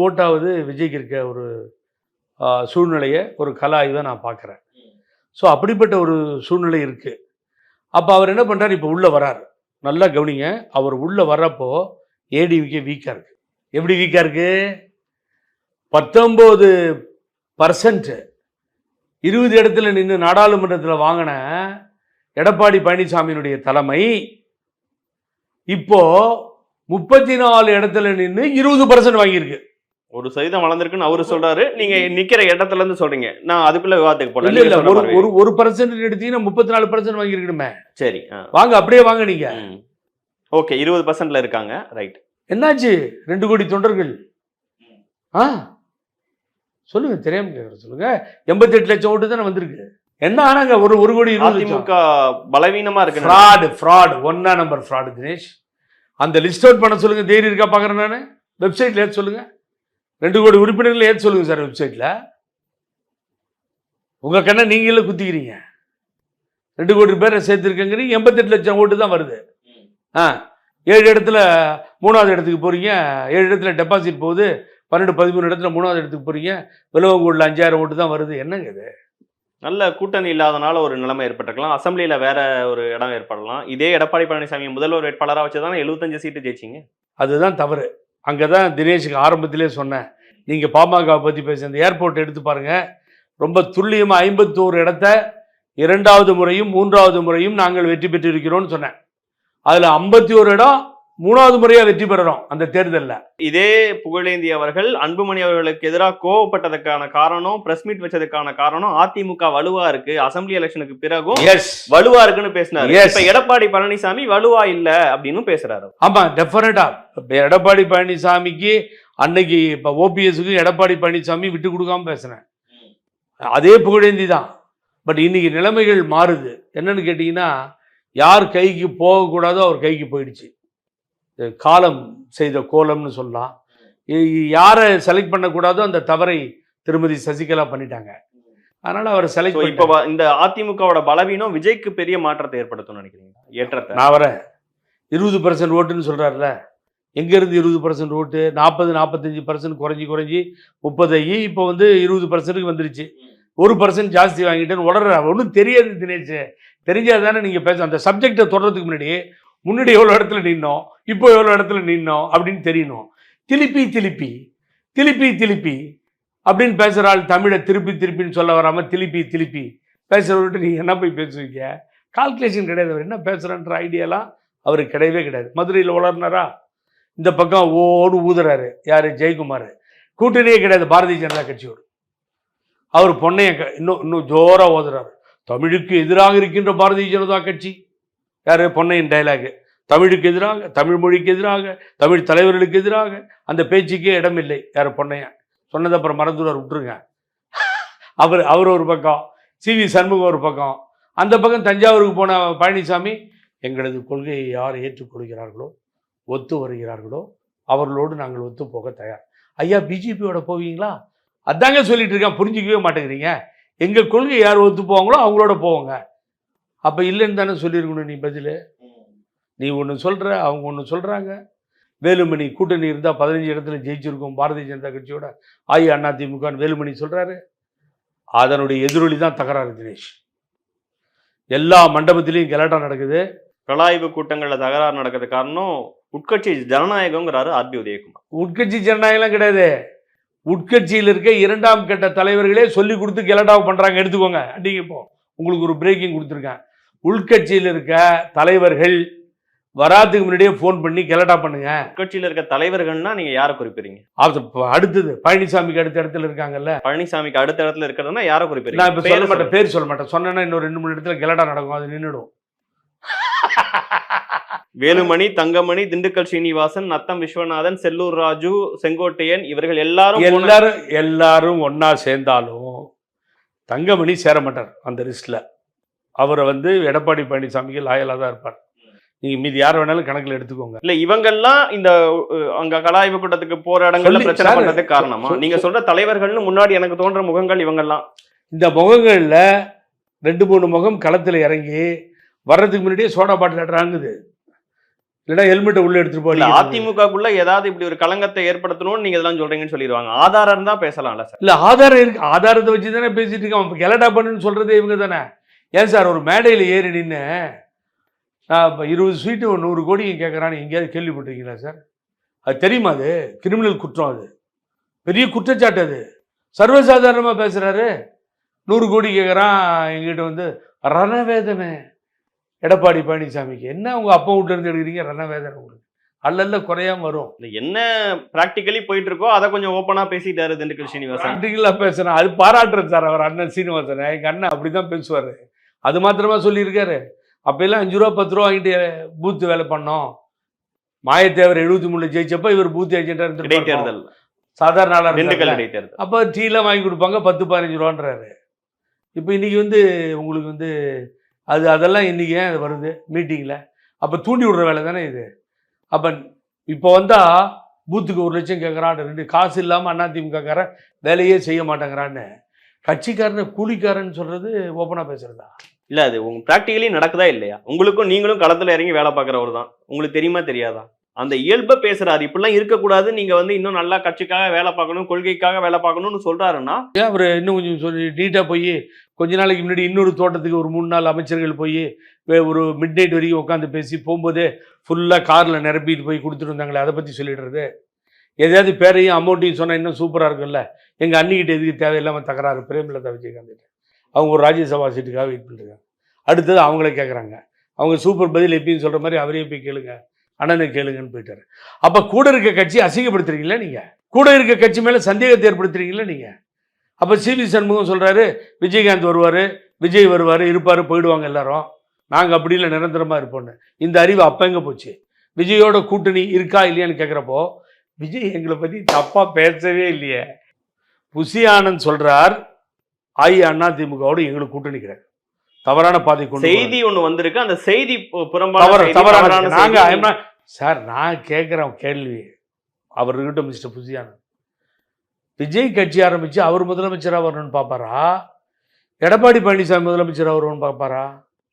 ஓட்டாவது விஜய்க்கு இருக்க ஒரு சூழ்நிலையை, ஒரு கல ஆய்வை நான் பார்க்குறேன். ஸோ அப்படிப்பட்ட ஒரு சூழ்நிலை இருக்குது. அப்போ அவர் என்ன பண்ணுறார், இப்போ உள்ளே வரார். நல்லா கவனிங்க, அவர் உள்ளே வர்றப்போ ஏடிவிக்கே வீக்காக இருக்குது. எப்படி வீக்காக இருக்குது? 19% 20 இடத்துல நின்று நாடாளுமன்றத்தில் வாங்கின எடப்பாடி பழனிசாமியினுடைய தலைமை இப்போ 34 இடத்துல நின்று 20% வாங்கியிருக்கு. 1% வளர்ந்துருக்குன்னு அவரு சொல்றாரு. நீங்க நிக்கிற இடத்துல இருந்து சொல்றீங்க. நான் அதுக்குள்ள விவாதத்துக்கு போல. இல்ல, ஒரு 1% எடுத்தீங்கன்னா 34% வாங்கியிருக்கணுமே. சரி, வாங்க, அப்படியே வாங்க நீங்க. ஓகே, 20%ல இருக்காங்க. ரைட். என்னாச்சு? 2 கோடி தொண்டர்கள். சொல்லுங்க, தெரியாம கேட்குறேன், சொல்லுங்க. 88 லட்சம் ஓட்டு தானே வந்திருக்கு. என்ன ஆனாங்க? ஒரு கோடி 20 லட்சம். பலவீனமா இருக்கு. Fraud, 1 number fraud Dinesh. அந்த லிஸ்ட் அவுட் பண்ண சொல்லுங்க. தைரியம் இருக்கா பார்க்குறேன் நான். வெப்சைட்ல ஏற்று சொல்லுங்க. 2 கோடி உறுப்பினர்கள் ஏற்று சொல்லுங்க சார் வெப்சைட்ல. உங்க கண்ணை நீங்களே குத்திக்கிறீங்க. 2 கோடி பேரை சேர்த்துருக்கங்கிறீங்க. 88 லட்சம் ஓட்டு தான் வருது. 7 இடத்துல 3வது இடத்துக்கு போறீங்க. 7 இடத்துல டெபாசிட் போகுது. 12, 13 இடத்துல 3வது இடத்துக்கு போறீங்க. விலவங்கூரில் 5000 ஓட்டு தான் வருது. என்னங்க இது? நல்ல கூட்டணி இல்லாதனால ஒரு நிலைமை ஏற்பட்டிருக்கலாம். அசெம்பிளியில வேற ஒரு இடம் ஏற்படலாம். இதே எடப்பாடி பழனிசாமி முதல்வர் வேட்பாளரா வச்சுதானே 75 சீட்டு ஜெயிச்சீங்க. அதுதான் தவறு. அங்கே தான் தினேஷுக்கு ஆரம்பத்திலே சொன்னேன். நீங்கள் பாமக பற்றி பேச இந்த ஏர்போர்ட் எடுத்து பாருங்கள். ரொம்ப துல்லியமாக 51 இடத்த 2வது முறையும் 3வது முறையும் நாங்கள் வெற்றி பெற்றிருக்கிறோம்னு சொன்னேன். அதில் 51 இடம் 3வது முறையாக வெற்றி பெறுறோம் அந்த தேர்தலில். இதே புகழேந்தி அவர்கள் அன்புமணி அவர்களுக்கு எதிராக கோவப்பட்டதுக்கான காரணம், பிரஸ் மீட் வச்சதுக்கான காரணம் அதிமுக வலுவா இருக்கு, அசெம்பிளி எலெக்ஷனுக்கு பிறகும் வலுவா இருக்குன்னு பேசினாரு. இப்ப எடப்பாடி பழனிசாமி வலுவா இல்ல அப்படின்னு பேசுறாரு. ஆமா, டெஃபினட்டா எடப்பாடி பழனிசாமிக்கு அன்னைக்கு இப்ப ஓபிஎஸ்க்கு எடப்பாடி பழனிசாமி விட்டு கொடுக்காம பேசுறேன். அதே புகழேந்தி தான். பட் இன்னைக்கு நிலைமைகள் மாறுது. என்னன்னு கேட்டீங்கன்னா, யார் கைக்கு போகக்கூடாதோ அவர் கைக்கு போயிடுச்சு. காலம் செய்த கோலம்னு சொல்லலாம். யாரை செலக்ட் பண்ணக்கூடாதோ அந்த தவறை திருமதி சசிகலா பண்ணிட்டாங்க. அதனால அவர் செலக்ட் பண்ணி இப்போ இந்த அதிமுகவோட பலவீனம் விஜய்க்கு பெரிய மாற்றத்தை ஏற்படுத்தும் நினைக்கிறீங்க? ஏற்றத்தை நான் வரேன். 20% ஓட்டுன்னு சொல்றாருல, எங்கேருந்து 20% ஓட்டு? 40-45% குறைஞ்சி 30 ஆகி இப்போ வந்து 20%க்கு வந்துருச்சு. 1% ஜாஸ்தி வாங்கிட்டேன்னு உடற. ஒன்றும் தெரியாது தினேஷ். தெரிஞ்சால் தானே நீங்கள் பேச. அந்த சப்ஜெக்டை தொடர்றதுக்கு முன்னாடி எவ்வளோ இடத்துல நின்னோம், இப்போ எவ்வளோ இடத்துல நின்னோம் அப்படின்னு தெரியணும். திருப்பி அப்படின்னு பேசுகிற ஆள் தமிழை திருப்பின்னு சொல்ல வராமல் திருப்பி பேசுகிறவர்கிட்ட நீங்கள் என்ன போய் பேசுவீங்க? கால்குலேஷன் கிடையாது. அவர் என்ன பேசுகிறன்ற ஐடியாலாம் அவருக்கு கிடையவே கிடையாது. மதுரையில் வளர்னாரா? இந்த பக்கம் ஓடு ஊதுறாரு. யார்? ஜெயக்குமார். கூட்டணியே கிடையாது பாரதிய ஜனதா கட்சியோடு. அவர் பொண்ணைய இன்னும் ஜோராக ஓதுறாரு. தமிழுக்கு எதிராக இருக்கின்ற பாரதிய ஜனதா கட்சி. யார்? பொன்னையின் டைலாகு. தமிழுக்கு எதிராக, தமிழ் மொழிக்கு எதிராக, தமிழ் தலைவர்களுக்கு எதிராக அந்த பேச்சுக்கே இடமில்லை. யார்? பொன்னையா சொன்னது. அப்புறம் மறந்துடுவார், விட்டுருங்க. அவர் ஒரு பக்கம், சிவி சண்முகம் ஒரு பக்கம். அந்த பக்கம் தஞ்சாவூருக்கு போன பழனிசாமி, எங்களது கொள்கையை யார் ஏற்றுக்கொள்கிறார்களோ, ஒத்து வருகிறார்களோ அவர்களோடு நாங்கள் ஒத்து போக தயார். ஐயா, பிஜேபியோட போவீங்களா? அதாங்க சொல்லிட்டு இருக்கேன். புரிஞ்சிக்கவே மாட்டேங்கிறீங்க. எங்கள் கொள்கை யார் ஒத்து போவாங்களோ அவங்களோட போவாங்க. அப்போ இல்லைன்னு தானே சொல்லியிருக்கணும் நீ பதில். நீ ஒன்று சொல்கிற, அவங்க ஒன்று சொல்கிறாங்க. வேலுமணி கூட்டணி இருந்தால் 15 இடத்துல ஜெயிச்சிருக்கும் பாரதிய ஜனதா கட்சியோட அதிமுகன்னு வேலுமணி சொல்கிறாரு. அதனுடைய எதிரொலி தான் தகராறு தினேஷ். எல்லா மண்டபத்திலையும் கலாட்டா நடக்குது. கலாய்வு கூட்டங்களில் தகராறு நடக்கிறது காரணம் உட்கட்சி ஜனநாயகம்ங்கிறாரு ஆர்பி உதயகுமார். உட்கட்சி ஜனநாயகம் கிடையாது. உட்கட்சியில் இருக்க 2ஆம் கட்ட தலைவர்களே சொல்லி கொடுத்து கலாட்டாவை பண்ணுறாங்க. எடுத்துக்கோங்க. அடிங்க. இப்போ உங்களுக்கு ஒரு பிரேக்கிங் கொடுத்துருக்கேன். உள்கட்சியில் இருக்க தலைவர்கள் வராதுக்கு முன்னாடியே ஃபோன் பண்ணி கலாட்டா பண்ணுங்க. உட்கட்சியில் இருக்க தலைவர்கள்னா நீங்க யாரை குறிப்பிடுறீங்க? அடுத்தது பழனிசாமிக்கு அடுத்த இடத்துல இருக்காங்கல்ல. பழனிசாமிக்கு அடுத்த இடத்துல இருக்கிறதுனா யாரை குறிப்பிடுறீங்க? நான் இப்போ சொல்ல மாட்டேன், பேர் சொல்ல மாட்டேன். சொன்னா இன்னும் 2-3 இடத்துல கலாட்டா நடக்கும். அது நின்றுடும். வேலுமணி, தங்கமணி, திண்டுக்கல் ஸ்ரீனிவாசன், நத்தம் விஸ்வநாதன், செல்லூர் ராஜு, செங்கோட்டையன் இவர்கள் எல்லாரும் ஒன்னா சேர்ந்தாலும் தங்கமணி சேர மாட்டார் அந்த லிஸ்ட்ல. அவரை வந்து எடப்பாடி பழனிசாமிக்கு லாயலா தான் இருப்பார். நீங்க மீதி யார் வேணாலும் கணக்கில் எடுத்துக்கோங்க. இல்ல இவங்கெல்லாம் இந்த அங்க கலாய்வு கூட்டத்துக்கு போற இடங்கள்ல பிரச்சனை பண்றதுக்கு காரணமா? நீங்க சொல்ற தலைவர்கள்னு முன்னாடி எனக்கு தோன்ற முகங்கள் இவங்கெல்லாம். இந்த முகங்கள்ல 2-3 முகம் களத்துல இறங்கி வர்றதுக்கு முன்னாடியே சோடா பாட்டில் அட்றாங்குது. இல்லைன்னா ஹெல்மெட்டை உள்ள எடுத்துட்டு போய் அதிமுகக்குள்ள ஏதாவது இப்படி ஒரு களங்கத்தை ஏற்படுத்தணும்னு நீங்க இதெல்லாம் சொல்றீங்கன்னு சொல்லிடுவாங்க. ஆதாரம் தான் பேசலாம்ல சார். இல்ல ஆதாரம் இருக்கு. ஆதாரத்தை வச்சு தானே பேசிட்டு இருக்கோம். கெலடா பண்ணுன்னு சொல்றதே இவங்க தானே. ஏன் சார் ஒரு மேடையில் ஏறி நின்று நான் இப்போ 20 ஸ்வீட்டு 100 கோடி கேட்குறான்னு எங்கேயாவது கேள்விப்பட்டிருக்கீங்களா சார்? அது தெரியுமா? அது கிரிமினல் குற்றம். அது பெரிய குற்றச்சாட்டு. அது சர்வசாதாரணமாக பேசுகிறாரு. 100 கோடி கேட்குறான் எங்கிட்ட வந்து. ரணவேதனை எடப்பாடி பழனிசாமிக்கு. என்ன உங்கள் அப்பா வீட்டில் இருந்து எடுக்கிறீங்க ரணவேதனை? உங்களுக்கு அல்ல குறையாம வரும். என்ன ப்ராக்டிக்கலி போயிட்டு இருக்கோ அதை கொஞ்சம் ஓப்பனாக பேசிட்டாரு திண்டுக்கல் ஸ்ரீனிவாசன். ப்ராக்டிக்கலாக பேசுகிறேன். அது பாராட்டுறது சார். அவர் அண்ணன் சீனிவாசன், எங்கள் அண்ணன் அப்படி தான் பேசுவார். அது மாத்திரமா சொல்லியிருக்காரு. அப்பெல்லாம் 5 ரூபா 10 ரூபா வாங்கிட்டு பூத்து வேலை பண்ணோம். மாயத்தேவர் 73 ஜெயிச்சப்ப இவர் பூத் ஏஜென்டா இருந்து சாதாரண ஆளா இருந்தார். அப்போ டீலாம் வாங்கி கொடுப்பாங்க 10-15 ரூபான்றாரு. இப்போ இன்னைக்கு வந்து உங்களுக்கு வந்து அதெல்லாம் இன்னைக்கு ஏன் வருது மீட்டிங்கில்? அப்போ தூண்டி விடுற வேலை தானே இது. அப்போ இப்போ வந்தால் பூத்துக்கு 1 லட்சம் கேட்குறான். 2 காசு இல்லாமல் அதிமுகக்காரன் வேலையே செய்ய மாட்டேங்கிறான்னு கட்சிக்காரனை கூலிக்காரன்னு சொல்கிறது ஓப்பனாக பேசுகிறதா? இல்லை, அது ப்ராக்டிக்கலி நடக்குதா இல்லையா? உங்களுக்கும் நீங்களும் களத்தில் இறங்கி வேலை பார்க்குறவர் தான். உங்களுக்கு தெரியுமா தெரியாதா? அந்த இயல்பை பேசுறாரு. இப்படிலாம் இருக்கக்கூடாது, நீங்க வந்து இன்னும் நல்லா கட்சிக்காக வேலை பார்க்கணும், கொள்கைக்காக வேலை பார்க்கணும்னு சொல்றாருன்னா ஏன் அவர் இன்னும் கொஞ்சம் சொல்லி நீட்டாக போய் கொஞ்ச நாளைக்கு முன்னாடி இன்னொரு தோட்டத்துக்கு ஒரு 3-4 அமைச்சர்கள் போய் ஒரு மிட் நைட் வரைக்கும் உட்காந்து பேசி போகும்போதே ஃபுல்லாக காரில் நிரப்பிட்டு போய் கொடுத்துட்டு வந்தாங்களே, அதை பற்றி சொல்லிடுறது. எதையாவது பேரையும் அமௌண்ட்டையும் சொன்னால் இன்னும் சூப்பராக இருக்கும்ல. எங்கள் அண்ணிக்கிட்ட எதுக்கு தேவையில்லாமல் தகராறு பிரேமலதா விஜயகாந்த் அவங்க ஒரு ராஜ்யசபா சீட்டுக்காக வெயிட் பண்ணுறாங்க. அடுத்தது அவங்களே கேட்குறாங்க. அவங்க சூப்பர் பதில் எப்படின்னு சொல்கிற மாதிரி அவரே போய் கேளுங்க, அண்ணனை கேளுங்கன்னு போயிட்டாரு. அப்போ கூட இருக்க கட்சி அசிங்கப்படுத்துறீங்களா நீங்கள்? கூட இருக்க கட்சி மேலே சந்தேகத்தை ஏற்படுத்துறீங்களா நீங்கள்? அப்போ சிவி சண்முகம் சொல்கிறாரு விஜயகாந்த் வருவார், விஜய் வருவார், இருப்பார், போயிடுவாங்க எல்லாரும், நாங்கள் அப்படி இல்லை நிரந்தரமாக இருப்போன்னு. இந்த அறிவு அப்போ எங்கே போச்சு? விஜயோட கூட்டணி இருக்கா இல்லையான்னு கேட்குறப்போ விஜய் எங்களை பற்றி தப்பாக பேசவே இல்லையே. புசி ஆனந்த் சொல்கிறார் அதிமுகவோட எங்களுக்கு கூட்டணி கிடையாது, தவறான பாதை கொண்டு செய்தி ஒண்ணு வந்திருக்கு. அந்த செய்தி தவறான நாங்க சார் நான் கேட்குறேன் கேள்வி அவர்கிட்ட மிஸ்டர் புசி ஆனந்த். விஜய் கட்சி ஆரம்பிச்சு அவர் முதலமைச்சராக வரணும்னு பார்ப்பாரா, எடப்பாடி பழனிசாமி முதலமைச்சராக வரணும்னு பார்ப்பாரா?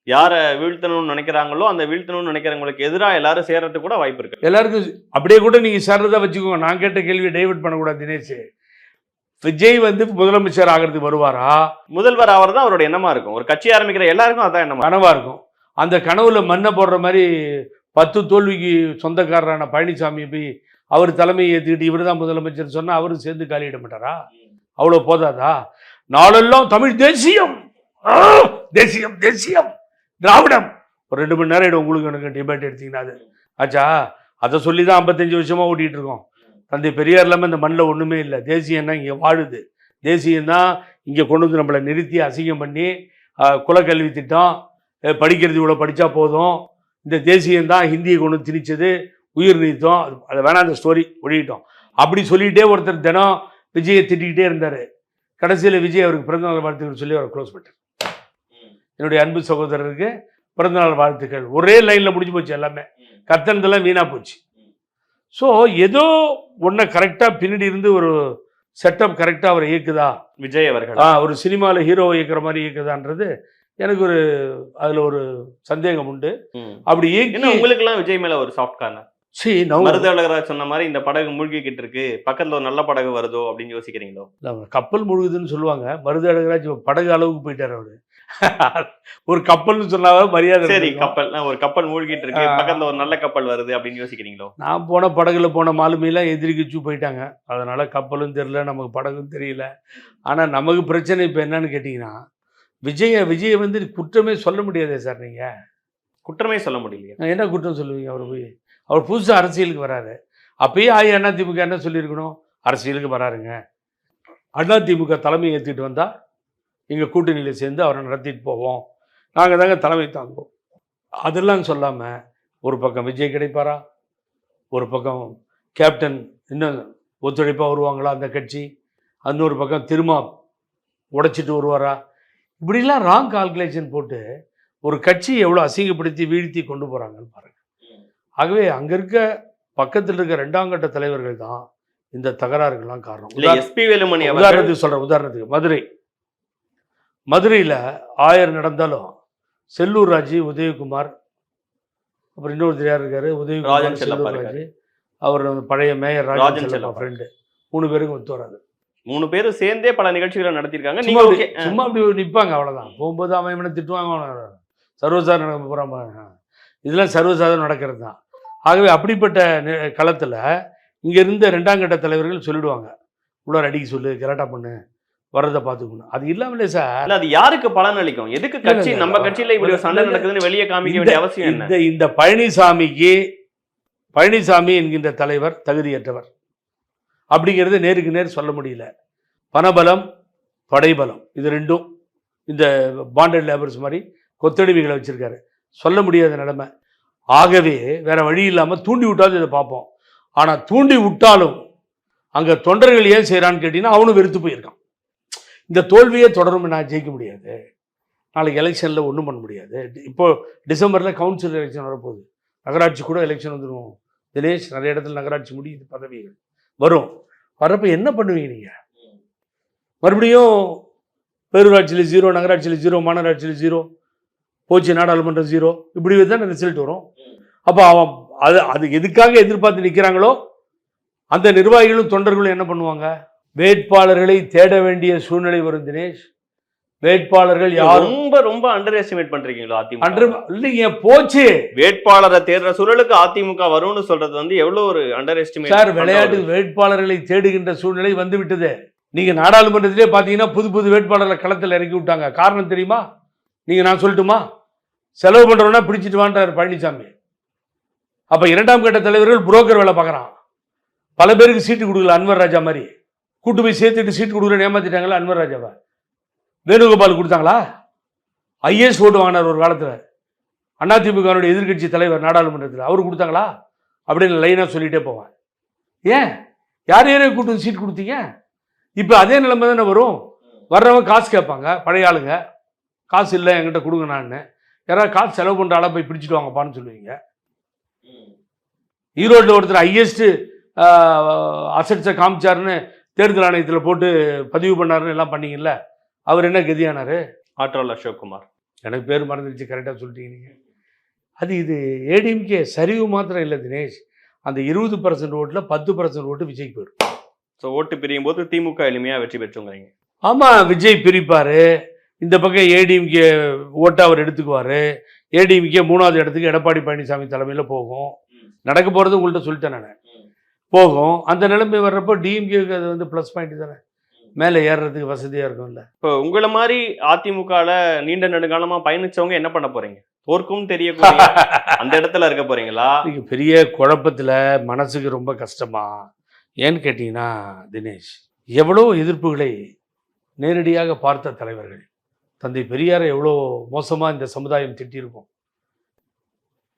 யாரை வீழ்த்தணும்னு நினைக்கிறாங்களோ அந்த வீழ்த்தணும்னு நினைக்கிறவங்களுக்கு எதிராக எல்லாரும் சேர்றதுக்கு கூட வாய்ப்பு இருக்கு. எல்லாருக்கும் அப்படியே கூட நீங்க சேர்றதா வச்சுக்கோங்க. நான் கேட்ட கேள்வியை டைவர்ட் பண்ணக்கூடாது தினேஷ். விஜய் வந்து முதலமைச்சர் ஆகிறதுக்கு வருவாரா? முதல்வர் ஆகிறது தான் அவரோட எண்ணமா இருக்கும். ஒரு கட்சி ஆரம்பிக்கிற எல்லாருக்கும் அதான் எண்ணமா கனவா இருக்கும். அந்த கனவுல மண்ணை போடுற மாதிரி 10 தோல்விக்கு சொந்தக்காரரான பழனிசாமி போய் அவர் தலைமையை ஏற்றுக்கிட்டு இவர் தான் முதலமைச்சர் சொன்னா அவரும் சேர்ந்து காலியிட மாட்டாரா? அவ்வளோ போதாதா? நாளெல்லாம் தமிழ் தேசியம் தேசியம் தேசியம் திராவிடம் ஒரு 2 மணி நேரம் உங்களுக்கு எனக்கு டிபேட் எடுத்தீங்கன்னா அது ஆச்சா? அதை சொல்லி தான் 55 வருஷமா ஓட்டிகிட்டு இருக்கோம். தந்தை பெரியார் இல்லாமல் இந்த மண்ணில் ஒன்றுமே இல்லை. தேசியம்னா இங்கே வாழுது. தேசியம்தான் இங்கே கொண்டு வந்து நம்மளை நிறுத்தி அசிங்கம் பண்ணி குலக்கல்வி திட்டம், படிக்கிறது இவ்வளோ படித்தா போதும், இந்த தேசியம்தான் ஹிந்தியை கொண்டு வந்து திணிச்சது, உயிர் நீத்தம், அதை வேணாம் அந்த ஸ்டோரி ஒழிக்கிட்டோம் அப்படி சொல்லிகிட்டே ஒருத்தர் தினம் விஜயை திட்டிக்கிட்டே இருந்தார். கடைசியில் விஜய் அவருக்கு பிறந்தநாள் வாழ்த்துக்கள் சொல்லி அவர் க்ளோஸ் பண்ணிட்டார். என்னுடைய அன்பு சகோதரருக்கு பிறந்தநாள் வாழ்த்துக்கள் ஒரே லைனில் முடிஞ்சு போச்சு. எல்லாமே கத்தனதெல்லாம் வீணாக போச்சு. ஸோ ஏதோ ஒன்றை கரெக்டாக பின்னாடி இருந்து ஒரு செட்டப் கரெக்டாக அவர் இயக்குதா விஜய் அவர்கள் ஒரு சினிமாவில் ஹீரோவை இயக்குற மாதிரி இயக்குதான்றது எனக்கு ஒரு அதில் ஒரு சந்தேகம் உண்டு. அப்படி உங்களுக்கு எல்லாம் விஜய் மேல ஒரு சாஃப்ட் கார்னர் மருதழகராஜ் சொன்ன மாதிரி இந்த படகு மூழ்கிக்கிட்டு இருக்கு, பக்கத்துல ஒரு நல்ல படகு வருதோ அப்படின்னு யோசிக்கிறீங்களோ? கப்பல் முழுகுதுன்னு சொல்லுவாங்க. மருதழகராஜ் படகு அளவுக்கு போயிட்டார் அவரு. ஒரு கப்பல்னு சொன்னாவே மரியாதை. சரி, கப்பல் ஒரு கப்பல் மூழ்கிட்டு இருக்கு, பக்கத்துல ஒரு நல்ல கப்பல் வருது அப்படின்னு யோசிக்கிறீங்களோ? நான் போன படகுல போன மாலுமையெல்லாம் எதிரிக்கிச்சு போயிட்டாங்க. அதனால கப்பலும் தெரியல, நமக்கு படகும் தெரியல. ஆனா நமக்கு பிரச்சனை இப்போ என்னன்னு கேட்டீங்கன்னா, விஜயை வந்து குற்றமே சொல்ல முடியாதே சார். நீங்க குற்றமே சொல்ல முடியலையா? என்ன குற்றம் சொல்லுவீங்க? அவர் புதுசாக அரசியலுக்கு வராரு. அப்பயே அதிமுக என்ன சொல்லியிருக்கணும்? அரசியலுக்கு வராருங்க, அதிமுக தலைமையை ஏற்றிட்டு வந்தால் எங்கள் கூட்டணியில் சேர்ந்து அவரை நடத்திட்டு போவோம், நாங்கள் தாங்க தலைமை தாங்குவோம், அதெல்லாம் சொல்லாமல் ஒரு பக்கம் விஜய் கிடைப்பாரா, ஒரு பக்கம் கேப்டன் இன்னும் ஒத்துழைப்பாக வருவாங்களா அந்த கட்சி, இன்னொரு பக்கம் திரும்ப உடைச்சிட்டு வருவாரா, இப்படிலாம் ராங் கால்குலேஷன் போட்டு ஒரு கட்சி எவ்வளோ அசிங்கப்படுத்தி வீழ்த்தி கொண்டு போகிறாங்கன்னு பாருங்கள். ஆகவே அங்கே இருக்க பக்கத்தில் இருக்க 2ஆம் கட்ட தலைவர்கள் தான் இந்த தகராறுகள்லாம் காரணம். எஸ்பி வேலுமணி உதாரணத்துக்கு சொல்கிறேன். உதாரணத்துக்கு மதுரையில் 1000 நடந்தாலும் செல்லூர் ராஜு, உதயகுமார், அப்புறம் இன்னொரு யார் இருக்காரு, உதயகுமார், செல்லூர் ராஜு, அவர் பழைய மேயர் ராஜன் செல்லப்பா ஃப்ரெண்டு, 3 பேருக்கும் ஒத்து வராது. 3 பேரும் சேர்ந்தே பல நிகழ்ச்சிகளை நடத்திருக்காங்க. சும்மா அப்படி நிற்பாங்க, அவ்வளோதான். போகும்போது அவன் இவனை திட்டுவாங்க, சர்வசாதாரண நடக்க போகிறான். இதெல்லாம் சர்வசாதாரணம் நடக்கிறது தான். ஆகவே அப்படிப்பட்ட களத்தில் இங்கே இருந்த 2ஆம் கட்ட தலைவர்கள் சொல்லிடுவாங்க, உள்ளார அடிக்க சொல்லு, கரெக்டாக பண்ணு, வர்றதை பார்த்துக்கணும். அது இல்லாமலே சார் அது யாருக்கு பலன் அளிக்கும்? எதுக்கு கட்சி நம்ம கட்சியில் இப்படி ஒரு சண்டை நடக்குதுன்னு வெளியே காமிக்க வேண்டிய அவசியம் என்ன? இந்த பழனிசாமி என்கின்ற தலைவர் தகுதியற்றவர் அப்படிங்கிறத நேருக்கு நேர் சொல்ல முடியல. பணபலம், படைபலம், இது ரெண்டும் இந்த பாண்டட் லேபர்ஸ் மாதிரி கொத்தடிமைகளை வச்சிருக்காரு. சொல்ல முடியாத நிலைமை. ஆகவே வேற வழி இல்லாமல் தூண்டி விட்டாலும் இதை பார்ப்போம். ஆனால் தூண்டி விட்டாலும் அங்கே தொண்டர்கள் ஏன் செய்கிறான்னு கேட்டீங்கன்னா அவனும் வெறுத்து போயிருக்கான். இந்த தோல்வியே தொடரும், நான் ஜெயிக்க முடியாது, நாளைக்கு எலெக்ஷனில் ஒன்றும் பண்ண முடியாது. இப்போது டிசம்பரில் கவுன்சில் எலெக்ஷன் வரப்போகுது, நகராட்சி கூட எலெக்ஷன் வந்துடும் தினேஷ். நிறைய இடத்துல நகராட்சி முடியுது, பதவிகள் வரும். வரப்போ என்ன பண்ணுவீங்க நீங்கள்? மறுபடியும் பேரூராட்சியில் 0, நகராட்சியில் 0, மாநகராட்சியில் 0, போச்சு நாடாளுமன்றம் 0, இப்படி தான் ரிசல்ட் வரும். அப்போ அவன் அது அது எதுக்காக எதிர்பார்த்து நிற்கிறாங்களோ அந்த நிர்வாகிகளும் தொண்டர்களும் என்ன பண்ணுவாங்க? வேட்பாளர்களை தேட வேண்டிய சூழ்நிலை வரும் தினேஷ். வேட்பாளர்கள் யாரும் ரொம்ப ரொம்ப அண்டர் எஸ்டிமேட் பண்றீங்களா அதிமுக? இல்லைங்க, போச்சு வேட்பாளரை தேடுற சூழலுக்கு அதிமுக வரும்னு சொல்றது வந்து எவ்வளவு ஒரு அண்டர் எஸ்டிமேட் சார். விளையாட்டு வேட்பாளர்களை தேடுகின்ற சூழ்நிலை வந்து விட்டது. நீங்க நாடாளுமன்றத்திலே பாத்தீங்கன்னா புது புது வேட்பாளர்களை களத்தில் இறக்கி விட்டாங்க. காரணம் தெரியுமா? நீங்க நான் சொல்லட்டுமா? செலவு பண்றவனா பிடிச்சிட்டு வான்றாரு பழனிசாமி. அப்ப இரண்டாம் கட்ட தலைவர்கள் புரோக்கர் வேலை பார்க்கறான். பல பேருக்கு சீட்டு கொடுக்கல. அன்வர் ராஜா மாதிரி கூட்டு போய் சேர்த்துட்டு சீட்டு கொடுக்குறேன்னு ஏமாத்திட்டாங்களா அன்வர் ராஜாவை? வேணுகோபால் கொடுத்தாங்களா? ஐஏஎஸ் ஓட்டு வாங்கினார் ஒரு காலத்தில், அதிமுகவுடைய எதிர்கட்சி தலைவர் நாடாளுமன்றத்தில். அவர் கொடுத்தாங்களா? அப்படின்னு லைனாக சொல்லிட்டே போவேன். ஏன் யார் யாரையும் கூட்டு சீட் கொடுத்தீங்க? இப்போ அதே நிலைமை தானே வரும். வர்றவங்க காசு கேட்பாங்க. பழைய ஆளுங்க காசு இல்லை என்கிட்ட கொடுங்க, நான் யாராவது காசு செலவு பண்ணுற ஆளை போய் பிடிச்சிட்டு வாங்கப்பான்னு சொல்லுவீங்க. ஈரோட்டில் ஒருத்தர் ஹையஸ்ட் அசட்ஸை காமிச்சாருன்னு தேர்தல் ஆணையத்தில் போட்டு பதிவு பண்ணாருன்னு எல்லாம் பண்ணீங்கல்ல, அவர் என்ன கதியானாரு? ஆற்றல் அசோக்குமார். எனக்கு பேர் மறந்துடுச்சு, கரெக்டாக சொல்லிட்டீங்க நீங்கள். அது இது ஏடிஎம்கே சரிவு மாத்திரம் இல்லை தினேஷ். அந்த 20% ஓட்டில் 10% ஓட்டு விஜய்க்கு போயிடும். ஸோ ஓட்டு பிரியும் போது திமுக எளிமையாக வெற்றி பெற்றுங்கிறீங்க. ஆமாம், விஜய் பிரிப்பார். இந்த பக்கம் ஏடிஎம்கே ஓட்டை அவர் எடுத்துக்குவார். ஏடிஎம்கே 3வது இடத்துக்கு எடப்பாடி பழனிசாமி தலைமையில் போகும். நடக்க போகிறது உங்கள்கிட்ட சொல்லிட்டேன் நான். போகும். அந்த நிலைமை வர்றப்போ டிஎம்கேக்கு அது வந்து ப்ளஸ் பாயிண்ட் தானே, மேலே ஏறுறதுக்கு வசதியாக இருக்கும்ல. இப்போ உங்களை மாதிரி அதிமுகவில் நீண்ட நெடுங்காலமா பயணிச்சவங்க என்ன பண்ண போறீங்க? தோற்கும் தெரியக்கூடிய அந்த இடத்துல இருக்க போறீங்களா? நீங்கள் பெரிய குழப்பத்தில் மனசுக்கு ரொம்ப கஷ்டமா? ஏன்னு கேட்டிங்கன்னா தினேஷ், எவ்வளோ எதிர்ப்புகளை நேரடியாக பார்த்த தலைவர்கள். தந்தை பெரியாரை எவ்வளோ மோசமாக இந்த சமுதாயம் திட்டியிருக்கும்.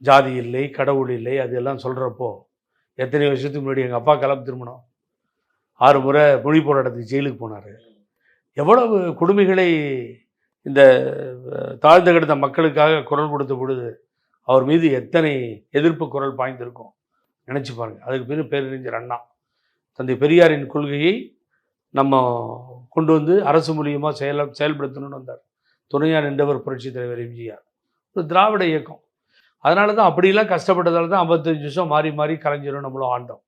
ஜாதி இல்லை, கடவுள் இல்லை, அதெல்லாம் சொல்கிறப்போ எத்தனை வருஷத்துக்கு முன்னாடி எங்கள் அப்பா கலப்பு திருமணம் 6 முறை மொழி போராட்டத்துக்கு ஜெயிலுக்கு போனார். எவ்வளவு கொடுமைகளை இந்த தாழ்ந்த கிடந்த மக்களுக்காக குரல் கொடுத்த பொழுது அவர் மீது எத்தனை எதிர்ப்பு குரல் பாய்ந்திருக்கும் நினச்சி பாருங்கள். அதுக்கு பிறகு பேரறிஞர் அண்ணா தந்தை பெரியாரின் கொள்கையை நம்ம கொண்டு வந்து அரசு மூலியமாக செயல்படுத்தணும்னு வந்தார். துணையாக நின்றவர் புரட்சி தலைவர் எம்ஜிஆர். ஒரு திராவிட இயக்கம். அதனால தான் அப்படிலாம் கஷ்டப்பட்டதால தான் 55 வருஷம் மாறி மாறி கலைஞரும் நம்மளும் ஆண்டோம்.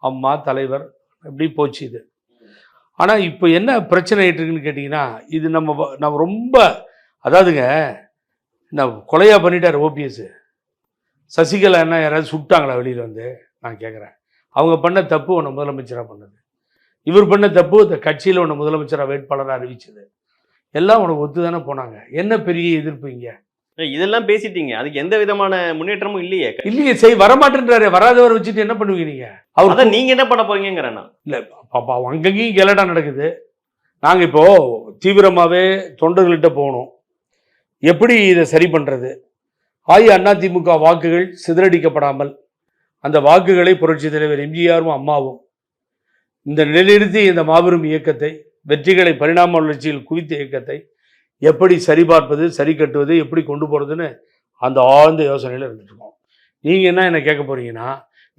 அம்மா தலைவர் இப்படி போச்சு இது. ஆனால் இப்போ என்ன பிரச்சனை ஆகிட்டு இருக்குன்னு கேட்டிங்கன்னா, இது நம்ம ரொம்ப அதாவதுங்க, இந்த கொலையாக பண்ணிட்டார் ஓபிஎஸ். சசிகலா என்ன யாராவது சுட்டாங்களா வெளியில் வந்து? நான் கேட்குறேன். அவங்க பண்ண தப்பு ஒன்று முதலமைச்சராக பண்ணது, இவர் பண்ண தப்பு இந்த கட்சியில் ஒன்று முதலமைச்சராக வேட்பாளராக அறிவிச்சது. எல்லாம் உனக்கு ஒத்து தானே போனாங்க. என்ன பெரிய எதிர்ப்பு இங்கே? இதெல்லாம் பேசிட்டீங்க, அதுக்கு எந்த விதமான முன்னேற்றமும் இல்லையே. வரமாட்டேன்றாரு. வராதவர் வச்சுட்டு என்ன பண்ணுவீங்க நீங்க? அவர் நீங்க என்ன பண்ண போறீங்கிறேன். இல்ல பாப்பா, அங்கங்கேயும் கெலடா நடக்குது. நாங்க இப்போ தீவிரமாவே தொண்டர்கள்ட்ட போகணும். எப்படி இதை சரி பண்றது? அதிமுக வாக்குகள் சிதறடிக்கப்படாமல் அந்த வாக்குகளை புரட்சி தலைவர் எம்ஜிஆரும் அம்மாவும் இந்த நிலைநிறுத்தி இந்த மாபெரும் இயக்கத்தை, வெற்றிகளை பரிணாம வளர்ச்சியில் குவித்த இயக்கத்தை எப்படி சரிபார்ப்பது, சரி கட்டுவது, எப்படி கொண்டு போகிறதுன்னு அந்த ஆழ்ந்த யோசனையில் இருந்துட்டுருக்கோம். நீங்கள் என்ன கேட்க போகிறீங்கன்னா,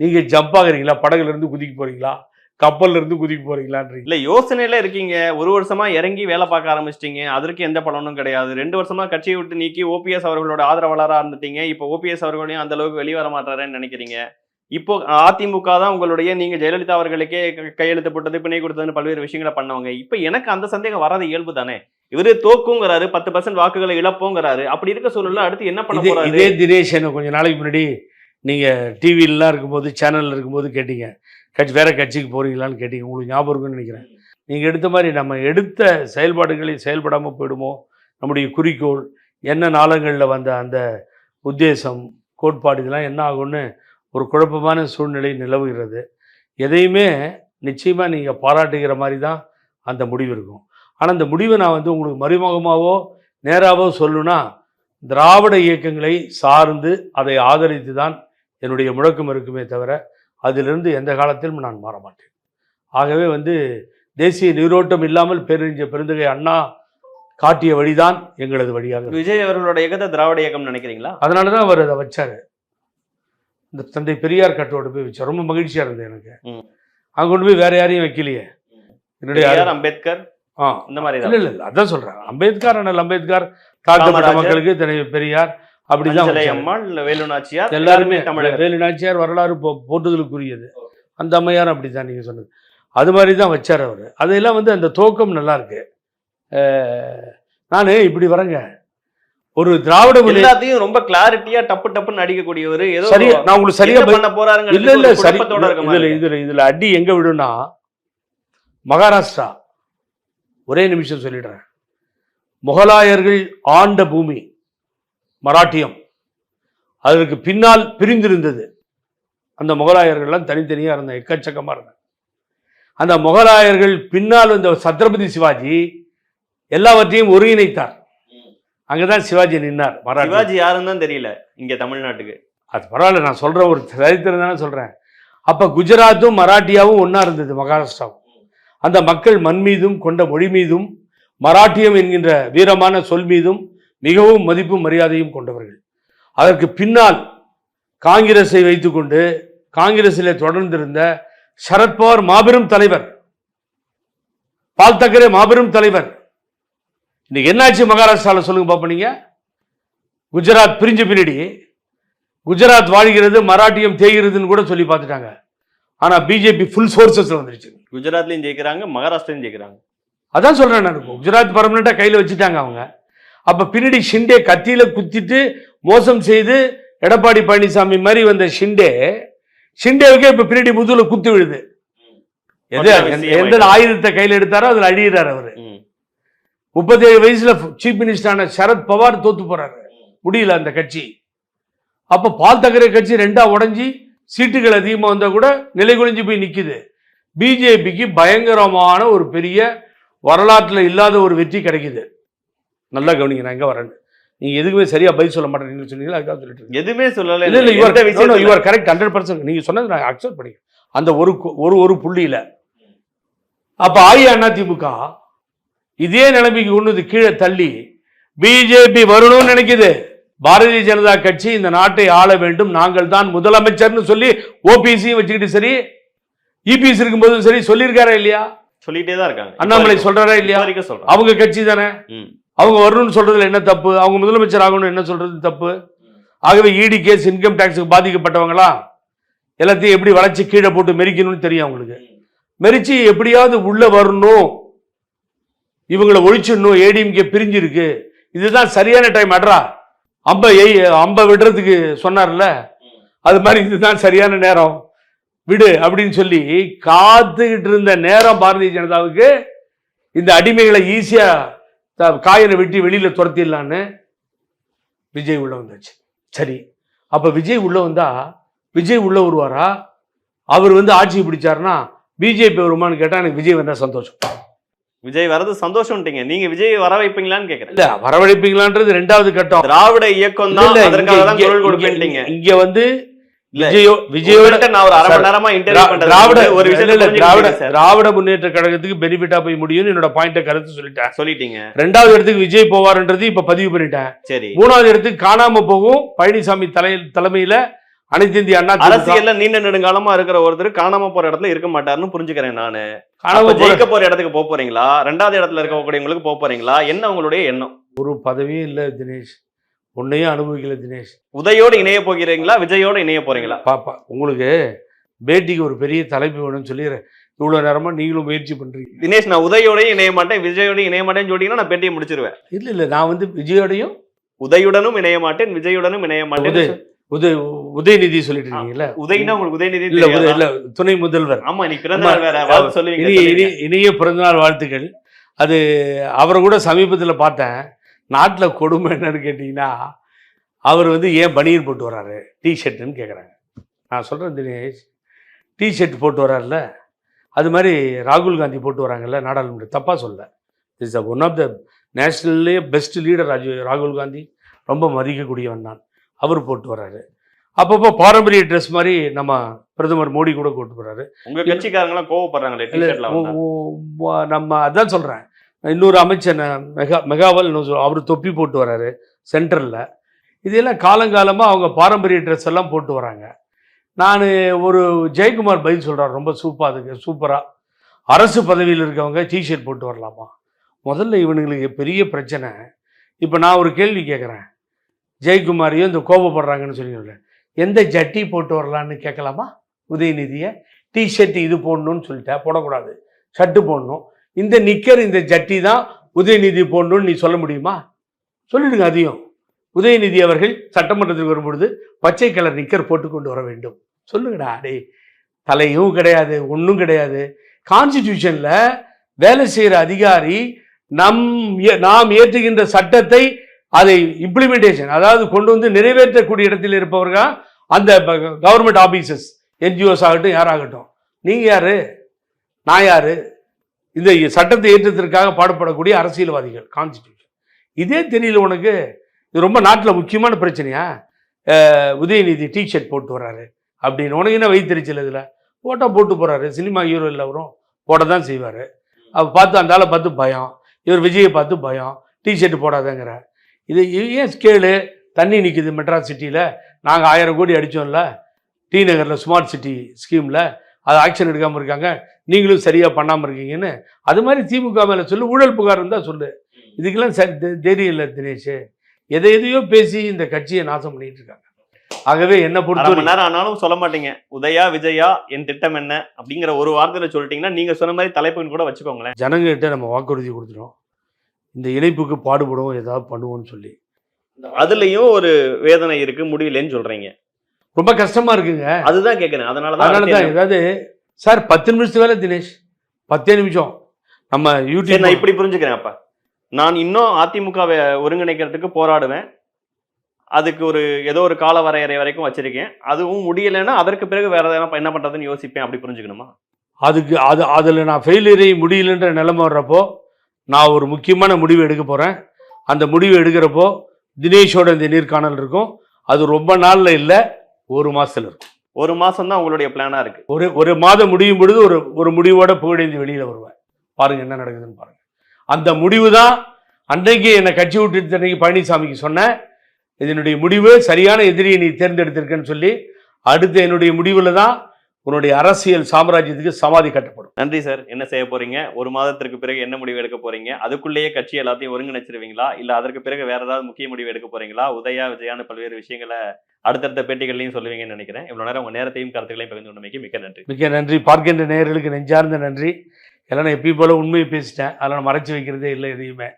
நீங்கள் ஜம்ப் ஆகுறீங்களா? படகுலேருந்து குதிக்க போகிறீங்களா? கப்பல்லேருந்து குதிக்க போகிறீங்களான்றீங்க. இல்லை, யோசனையில் இருக்கீங்க. 1 வருஷமா இறங்கி வேலை பார்க்க ஆரம்பிச்சிட்டிங்க. அதற்கு எந்த பலனும் கிடையாது. 2 வருஷமா கட்சியை விட்டு நீக்கி ஓபிஎஸ் அவர்களோட ஆதரவாளராக இருந்துட்டீங்க. இப்போ ஓபிஎஸ் அவர்களையும் அந்த அளவுக்கு வெளிவர மாட்டாரேன்னு நினைக்கிறீங்க. இப்போ அதிமுக தான் உங்களுடைய, நீங்க ஜெயலலிதா அவர்களுக்கே கையெழுத்து போட்டது, பிணை கொடுத்ததுன்னு பல்வேறு விஷயங்களை பண்ணவங்க. இப்போ எனக்கு அந்த சந்தேகம் வராது இயல்பு தானே. இவரு தோக்குங்கிறாரு, 10% வாக்குகளை இழப்போங்கிறாரு. அப்படி இருக்க சூழல்ல அடுத்து என்ன பண்ண போறாரு? இதே தினேஷ் என்ன கொஞ்ச நாளைக்கு முன்னாடி நீங்க டிவிலாம் இருக்கும்போது, சேனல்ல இருக்கும்போது கேட்டீங்க, வேற கட்சிக்கு போறீங்களான்னு கேட்டீங்க. உங்களுக்கு ஞாபகம் இருக்குன்னு நினைக்கிறேன். நீங்க எடுத்த மாதிரி நம்ம எடுத்த செயல்பாடுகளை செயல்படாமல் போயிடுமோ? நம்முடைய குறிக்கோள் என்ன, நாளங்களில் வந்த அந்த உத்தேசம், கோட்பாடு, இதெல்லாம் என்ன ஆகும்னு ஒரு குழப்பமான சூழ்நிலை நிலவுகிறது. எதையுமே நிச்சயமாக நீங்கள் பாராட்டுகிற மாதிரி தான் அந்த முடிவு இருக்கும். ஆனால் அந்த முடிவை நான் வந்து உங்களுக்கு மறைமுகமாகவோ நேராகவோ சொல்லணும்னா, திராவிட இயக்கங்களை சார்ந்து அதை ஆதரித்து தான் என்னுடைய முழக்கம் இருக்குமே தவிர, அதிலிருந்து எந்த காலத்திலும் நான் மாற மாட்டேன். ஆகவே வந்து தேசிய நீரோட்டம் இல்லாமல் பேரறிஞர் பெருந்தகை அண்ணா காட்டிய வழிதான் எங்களது வழியாக. விஜய் அவர்களோட இயக்கத்தை திராவிட இயக்கம் நினைக்கிறீங்களா? அதனால தான் அவர் அதை வச்சாரு. இந்த தந்தை பெரியார் கட்டோடு போய் வச்சார். ரொம்ப மகிழ்ச்சியாக இருந்தது எனக்கு. அங்கே கொண்டு போய் வேற யாரையும் வைக்கலையே. என்னுடைய அம்பேத்கர் இந்த மாதிரி இல்லை, அதான் சொல்கிறேன். அம்பேத்கர் தாழ்த்தப்பட்ட மக்களுக்கு பெரியார், அப்படிதான் அஞ்சலை வச்சாங்க. அம்மாள், வேலு நாச்சியார் எல்லாருமே தமிழர். வேலு நாச்சியார் வரலாறு போட்டுதலுக்குரியது. அந்த அம்மையார் அப்படிதான் நீங்க சொன்னது. அது மாதிரி தான் வச்சார் அவர். அதெல்லாம் வந்து அந்த துவக்கம் நல்லா இருக்கு. நான் இப்படி வரேங்க, ஒரு திராவிட எல்லாத்தையும் ரொம்ப கிளாரிட்டியா டப்பு டப்புன்னு அடிக்கக்கூடியவர். ஏதோ சரியா நான் உங்களுக்கு சரியா என்ன பண்ண போறாருங்க இல்ல இல்ல சரி. குழப்பத்தோட இருக்க இதுல மாதிரி இருக்கு. இதுல இதுல அடி எங்க விடும்னா, மகாராஷ்டிரா. ஒரே நிமிஷம் சொல்லிடுறேன். முகலாயர்கள் ஆண்ட பூமி மராட்டியம். அதற்கு பின்னால் பிரிந்திருந்தது. அந்த முகலாயர்கள்லாம் தனித்தனியா இருந்தாங்க, எக்கச்சக்கமா இருந்தாங்க. அந்த முகலாயர்கள் பின்னால் இந்த சத்ரபதி சிவாஜி எல்லாவற்றையும் ஒருங்கிணைத்தார். அங்கதான் சிவாஜி நின்னார். சிவாஜி யாருன்னு தான் தெரியல இங்க தமிழ்நாட்டுக்கு. அது பரவாயில்ல, நான் சொல்ற ஒரு சரித்திரம் தானே சொல்றேன். அப்ப குஜராத்தும் மராட்டியாவும் ஒன்னா இருந்தது, மகாராஷ்டிராவும். அந்த மக்கள் மண் மீதும் கொண்ட மொழி மீதும் மராட்டியம் என்கின்ற வீரமான சொல் மீதும் மிகவும் மதிப்பும் மரியாதையும் கொண்டவர்கள். அதற்கு பின்னால் காங்கிரஸை வைத்துக்கொண்டு காங்கிரஸிலே தொடர்ந்திருந்த சரத்பவார் மாபெரும் தலைவர், பால் தாக்கரே மாபெரும் தலைவர். இன்னைக்கு என்னாச்சு மகாராஷ்டிராவில் சொல்லுங்க பாப்ப. நீங்க குஜராத் பிரிஞ்ச பின்னாடி குஜராத் வாழ்கிறது, மராட்டியம் தேய்கிறதுன்னு கூட சொல்லி பார்த்துட்டாங்க. ஆனா பிஜேபி ஃபுல் சோர்சஸ்ல வந்துருச்சு. குஜராத்லயும் ஜெயிக்கிறாங்க, மகாராஷ்டிரையும் ஜெயிக்கிறாங்க. அதான் சொல்றேன் நான். குஜராத் பர்மனண்டா கையில வச்சுட்டாங்க அவங்க. அப்ப பின்னாடி ஷிண்டே கத்தியில குத்திட்டு மோசம் செய்து எடப்பாடி பழனிசாமி மாதிரி வந்த ஷிண்டேவுக்கே இப்ப பின்னாடி முதுகுல குத்து விழுது. எந்த ஆயுதத்தை கையில எடுத்தாரோ அதுல அழியிறாரு அவரு. 37 வயசுல சீஃப் மினிஸ்டரான சரத் பவார் தோத்து போறாரு, முடியல அந்த கட்சி. அப்ப பால் தாக்கரே கட்சி ரெண்டா உடைஞ்சி சீட்டுகள் அதிகமா வந்தா கூட நிலை குலைஞ்சு போய் நிக்குது. பிஜேபிக்கு பயங்கரமான ஒரு பெரிய வரலாற்றுல இல்லாத ஒரு வெற்றி கிடைக்குது. நல்லா கவனிங்க, நான் எங்க வரேன். நீங்க எதுக்குமே சரியா பதில் சொல்ல மாட்டேன்னு சொன்னீங்களா? அதுக்காக சொல்லிட்டு எதுவுமே சொல்லல. இல்ல யுவர் கரெக்ட் 100%. நீங்க சொன்னது நான் அக்செப்ட் பண்ணிக்கிறேன். அந்த ஒரு புள்ளியில அப்ப அதிமுக இதே நிலைமைக்கு கொண்டு கீழே தள்ளி பிஜேபி வரணும்னு நினைக்குது. பாரதிய ஜனதா கட்சி இந்த நாட்டை ஆள வேண்டும், நாங்கள் தான் முதலமைச்சர்னு சொல்லி ஓபிசி வச்சுக்கிட்டு சரி, இபிஎஸ் இருக்கும்போதும் சரி சொல்லியிருக்காரா இல்லையா? சொல்லிட்டே தான் இருக்காங்க. அண்ணாமலை சொல்றாரா இல்லையா? அவங்க கட்சி தானே, அவங்க வரணும்னு சொல்றதுல என்ன தப்பு? அவங்க முதலமைச்சர் ஆகணும்னு என்ன சொல்றது தப்பு? ஆகவே இடி கேஸ், இன்கம் டாக்ஸுக்கு பாதிக்கப்பட்டவங்களா எல்லாத்தையும் எப்படி வளைச்சு கீழே போட்டு மெரிக்கணும்னு தெரியும் அவங்களுக்கு. மெரிச்சு எப்படியாவது உள்ள வரணும், இவங்களை ஒழிச்சிடணும். ஏடிஎம்கே பிரிஞ்சிருக்கு, இதுதான் சரியான டைம். அட்ரா அம்ப விடுறதுக்கு சொன்னார்ல, அது மாதிரி இதுதான் சரியான நேரம் விடு அப்படின்னு சொல்லி காத்துக்கிட்டு இருந்த நேரம் பாரதிய ஜனதாவுக்கு இந்த அடிமைகளை ஈஸியா காயனை வெட்டி வெளியில துரத்திடலான்னு விஜய் உள்ள வந்தாச்சு. சரி, அப்ப விஜய் உள்ள வந்தா விஜய் உள்ள வருவாரா? அவர் ஆட்சி பிடிச்சாருன்னா பிஜேபி வருமானு கேட்டா எனக்கு விஜய் வந்தா சந்தோஷம். விஜய் வரது சந்தோஷம்ட்டீங்க, நீங்க விஜய் வர வைப்பீங்களான்னு கேக்குறேன். இல்ல, வரவழைப்பீங்களான்றது ரெண்டாவது கட்டம். திராவிட இயக்கம் தான் அதற்காக தான் குரல் கொடுப்பீங்க. இங்க விஜயோட நான் ஒரு அரை மணி நேரமா இன்டர்வியூ பண்றேன். திராவிட முன்னேற்ற கழகத்துக்கு பெனிஃபிட்டா போய் முடியும்னு என்னோட பாயிண்ட கருத்து சொல்லிட்டீங்க. ரெண்டாவது இடத்துக்கு விஜய் போவார்ன்றது இப்ப பதிவு பண்ணிட்டேன். சரி, மூணாவது இடத்துக்கு காணாம போகும் பழனிசாமி தலைமையில அனைத்து இந்திய அண்ணா அரசியல்ல நீண்ட நெடுங்காலமா இருக்கிற ஒருத்தர் காணாம போற இடத்துல இருக்க மாட்டாருன்னு புரிஞ்சுக்கிறேன் நானு. ஜெயிக்க போற இடத்துக்கு போக போறீங்களா? ரெண்டாவது இடத்துல இருக்கக்கூடியவங்களுக்கு போக போறீங்களா? என்ன உங்களுடைய எண்ணம்? ஒரு பதவியே இல்ல தினேஷ், உன்னையும் அனுபவிக்கல தினேஷ். உதயோடு இணைய போகிறீங்களா, விஜயோட இணைய போறீங்களா? பாப்பா, உங்களுக்கு பேட்டிக்கு ஒரு பெரிய தலைப்பு வேணும்னு சொல்லிடுறேன். இவ்வளவு நேரமா நீங்களும் முயற்சி பண்றீங்க. தினேஷ், நான் உதயோடையும் இணைய மாட்டேன், விஜயோடையும் இணைய மாட்டேன்னு சொல்லிட்டீங்கன்னா நான் பேட்டியை முடிச்சிருவேன். இல்ல நான் விஜயோடையும் உதயுடனும் இணைய மாட்டேன், விஜயுடனும் இணைய மாட்டேன். உதயநிதி சொல்லிட்டு இருக்கீங்களா? உதயனா உங்களுக்கு உதயநிதி இல்ல, துணை முதல்வர். ஆமா, இன்னைக்கு பிறந்தநாள் வேற, சொல்லுவீங்க. இனிய பிறந்தநாள் வாழ்த்துக்கள். அது அவரை கூட சமீபத்தில் பார்த்தேன். நாட்டில் கொடுமை என்னன்னு கேட்டீங்கன்னா, அவர் ஏன் பனியன் போட்டு வர்றாரு டிஷர்ட்னு கேட்குறாங்க. நான் சொல்கிறேன் தினேஷ், டிஷர்ட் போட்டு வர்றாருல, அது மாதிரி ராகுல் காந்தி போட்டு வராங்கல்ல நாடாளுமன்ற, தப்பாக சொல்ல. இஸ் ஒன் ஆஃப் த நேஷனல்லே பெஸ்ட் லீடர் ராகுல் காந்தி, ரொம்ப மதிக்கக்கூடியவன் நான். அவர் போட்டு வர்றாரு. அப்பப்போ பாரம்பரிய ட்ரெஸ் மாதிரி நம்ம பிரதமர் மோடி கூட போட்டு போறாரு. உங்க கட்சிக்காரங்களாம் கோவப்படுறாங்களே, நம்ம அதான் சொல்றேன். இன்னொரு அமைச்சர் மெகாவல் அவர் தொப்பி போட்டு வர்றாரு சென்ட்ரல்ல. இதெல்லாம் காலங்காலமா அவங்க பாரம்பரிய ட்ரெஸ் எல்லாம் போட்டு வராங்க. நான் ஒரு ஜெயக்குமார் பதில் சொல்றாரு, ரொம்ப சூப்பரா. அரசு பதவியில் இருக்கவங்க டிஷர்ட் போட்டு வரலாமா? முதல்ல இவனுங்களுக்கு பெரிய பிரச்சனை. இப்போ நான் ஒரு கேள்வி கேட்குறேன். ஜெயக்குமாரையும் இந்த கோபப்படுறாங்கன்னு சொன்னீங்கல்ல, எந்த ஜட்டி போட்டு வரலான்னு கேட்கலாமா உதயநிதியை? டிஷர்ட் இது போடணும்னு சொல்லிட்டா போடக்கூடாது, ஷர்ட்டு போடணும். இந்த நிக்கர் இந்த ஜட்டி தான் உதயநிதி போடணும்னு நீ சொல்ல முடியுமா? சொல்லிடுங்க அதையும். உதயநிதி அவர்கள் சட்டமன்றத்துக்கு வரும்பொழுது பச்சை கலர் நிக்கர் போட்டு கொண்டு வர வேண்டும் சொல்லுங்கடா. டே தலையும் கிடையாது, ஒன்றும் கிடையாது. கான்ஸ்டிடியூஷன்ல வேலை செய்கிற அதிகாரி நாம் ஏற்றுகின்ற சட்டத்தை அதை இம்ப்ளிமெண்டேஷன், அதாவது கொண்டு வந்து நிறைவேற்றக்கூடிய இடத்தில் இருப்பவர்கள் அந்த கவர்மெண்ட் ஆபீசர்ஸ், என்ஜிஓஸ் ஆகட்டும், யாராகட்டும். நீங்க யாரு, நான் யாரு? இந்த சட்டத்தை ஏற்றத்திற்காக பாடுபடக்கூடிய அரசியல்வாதிகள். கான்ஸ்டிடியூஷன் இதே தெரியல உனக்கு? இது ரொம்ப நாட்டில் முக்கியமான பிரச்சனையா? உதயநிதி டிஷர்ட் போட்டு வர்றாரு அப்படின்னு உனக்கு என்ன வைத்தறிச்சல்? இதில் போட்டோ போட்டு போகிறாரு. சினிமா ஹீரோ இல்லை, அவரும் போட தான் செய்வார். அப்போ பார்த்து அந்த ஆளை பார்த்து பயம், இவர் விஜயை பார்த்து பயம், டிஷர்ட் போடாதங்கிற. இது ஏன் ஸ்கேலு? தண்ணி நிற்குது மெட்ராஸ் சிட்டியில், நாங்கள் 1000 கோடி அடித்தோம்ல டி நகரில் ஸ்மார்ட் சிட்டி ஸ்கீமில், அது ஆக்ஷன் எடுக்காமல் இருக்காங்க, நீங்களும் சரியாக பண்ணாமல் இருக்கீங்கன்னு. அது மாதிரி திமுக மேலே சொல்லு, ஊழல் புகார் இருந்தால் சொல்லு. இதுக்கெல்லாம் சரி தைரியம் இல்லை தினேஷ். எதையோ பேசி இந்த கட்சியை நாசம் பண்ணிட்டு இருக்காங்க. ஆகவே என்ன பொறுத்த நேரம் ஆனாலும் சொல்ல மாட்டீங்க, உதயா விஜயா என் திட்டம் என்ன அப்படிங்கிற ஒரு வார்த்தையில சொல்லிட்டீங்கன்னா நீங்க சொன்ன மாதிரி தலைப்புன்னு கூட வச்சுக்கோங்களேன். ஜனங்கிட்ட நம்ம வாக்குறுதி கொடுத்துட்டோம், இந்த இணைப்புக்கு பாடுபடுவோம், ஏதாவது பண்ணுவோம்னு சொல்லி. அதுலயும் ஒரு வேதனை இருக்கு, முடியலன்னு சொல்றீங்க. ரொம்ப கஷ்டமா இருக்குங்க. அதுதான் கேட்கிறேன். அதனாலதான் ஏதாவது சார் 10 நிமிஷத்து வேலை தினேஷ், 10 நிமிஷம் நம்ம யூடியூப். நான் இப்படி புரிஞ்சுக்கிறேன். அப்ப நான் இன்னும் அதிமுகவை ஒருங்கிணைக்கிறதுக்கு போராடுவேன், அதுக்கு ஒரு ஏதோ ஒரு கால வரையறை வரைக்கும் வச்சிருக்கேன், அதுவும் முடியலைன்னா அதற்கு பிறகு வேற ஏதாவது என்ன பண்றதுன்னு யோசிப்பேன், அப்படி புரிஞ்சுக்கணுமா? அதுக்கு அதில் நான் ஃபெயிலியரை முடியலன்ற நிலைமை வர்றப்போ நான் ஒரு முக்கியமான முடிவு எடுக்க போகிறேன். அந்த முடிவு எடுக்கிறப்போ தினேஷோட இந்த நேர்காணல் இருக்கும். அது ரொம்ப நாளில் இல்லை, 1 மாதத்தில் இருக்கும். 1 மாதம் தான் உங்களுடைய பிளானாக இருக்குது. ஒரு மாதம் முடியும் பொழுது ஒரு முடிவோட புகழேந்தி வெளியில் வருவேன். பாருங்கள் என்ன நடக்குதுன்னு பாருங்கள். அந்த முடிவு தான் அன்றைக்கு என்னை கட்சி விட்டு அன்றைக்கு பழனிசாமிக்கு சொன்னேன், இதனுடைய முடிவு சரியான எதிரியை நீ தேர்ந்தெடுத்திருக்கேன்னு சொல்லி. அடுத்து என்னுடைய முடிவில் தான் உன்னுடைய அரசியல் சாம்ராஜ்யத்துக்கு சமாதி கட்டப்படும். நன்றி சார். என்ன செய்ய போறீங்க? 1 மாதத்திற்கு பிறகு என்ன முடிவு எடுக்க போறீங்க? அதுக்குள்ளேயே கட்சி எல்லாத்தையும் ஒருங்கிணைச்சிருவீங்களா, இல்ல அதற்கு பிறகு வேற ஏதாவது முக்கிய முடிவு எடுக்க போறீங்களா? உதயா விஜயான்னு பல்வேறு விஷயங்களை அடுத்தடுத்த பேட்டிகள்லையும் சொல்லுவீங்கன்னு நினைக்கிறேன். இவ்வளவு நேரம் உங்க நேரத்தையும் கருத்துக்களையும் பகிர்ந்து கொண்டமைக்கு மிக்க நன்றி. மிக்க நன்றி. பார்க்கின்ற நேயர்களுக்கு நெஞ்சார்ந்த நன்றி. எல்லாம் நான் எப்பயும் போல உண்மையை பேசிட்டேன், அதெல்லாம் நான் மறைச்சு வைக்கிறதே இல்லை எதையுமே.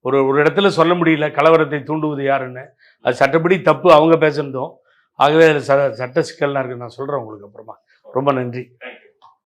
ஒரு இடத்துல சொல்ல முடியல கலவரத்தை தூண்டுவது யாருன்னு, அது சட்டப்படி தப்பு, அவங்க பேசுனதும். ஆகவே அதில் சட்ட சிக்கல்லாம் இருக்குது, நான் சொல்கிறேன் உங்களுக்கு அப்புறமா. ரொம்ப நன்றி.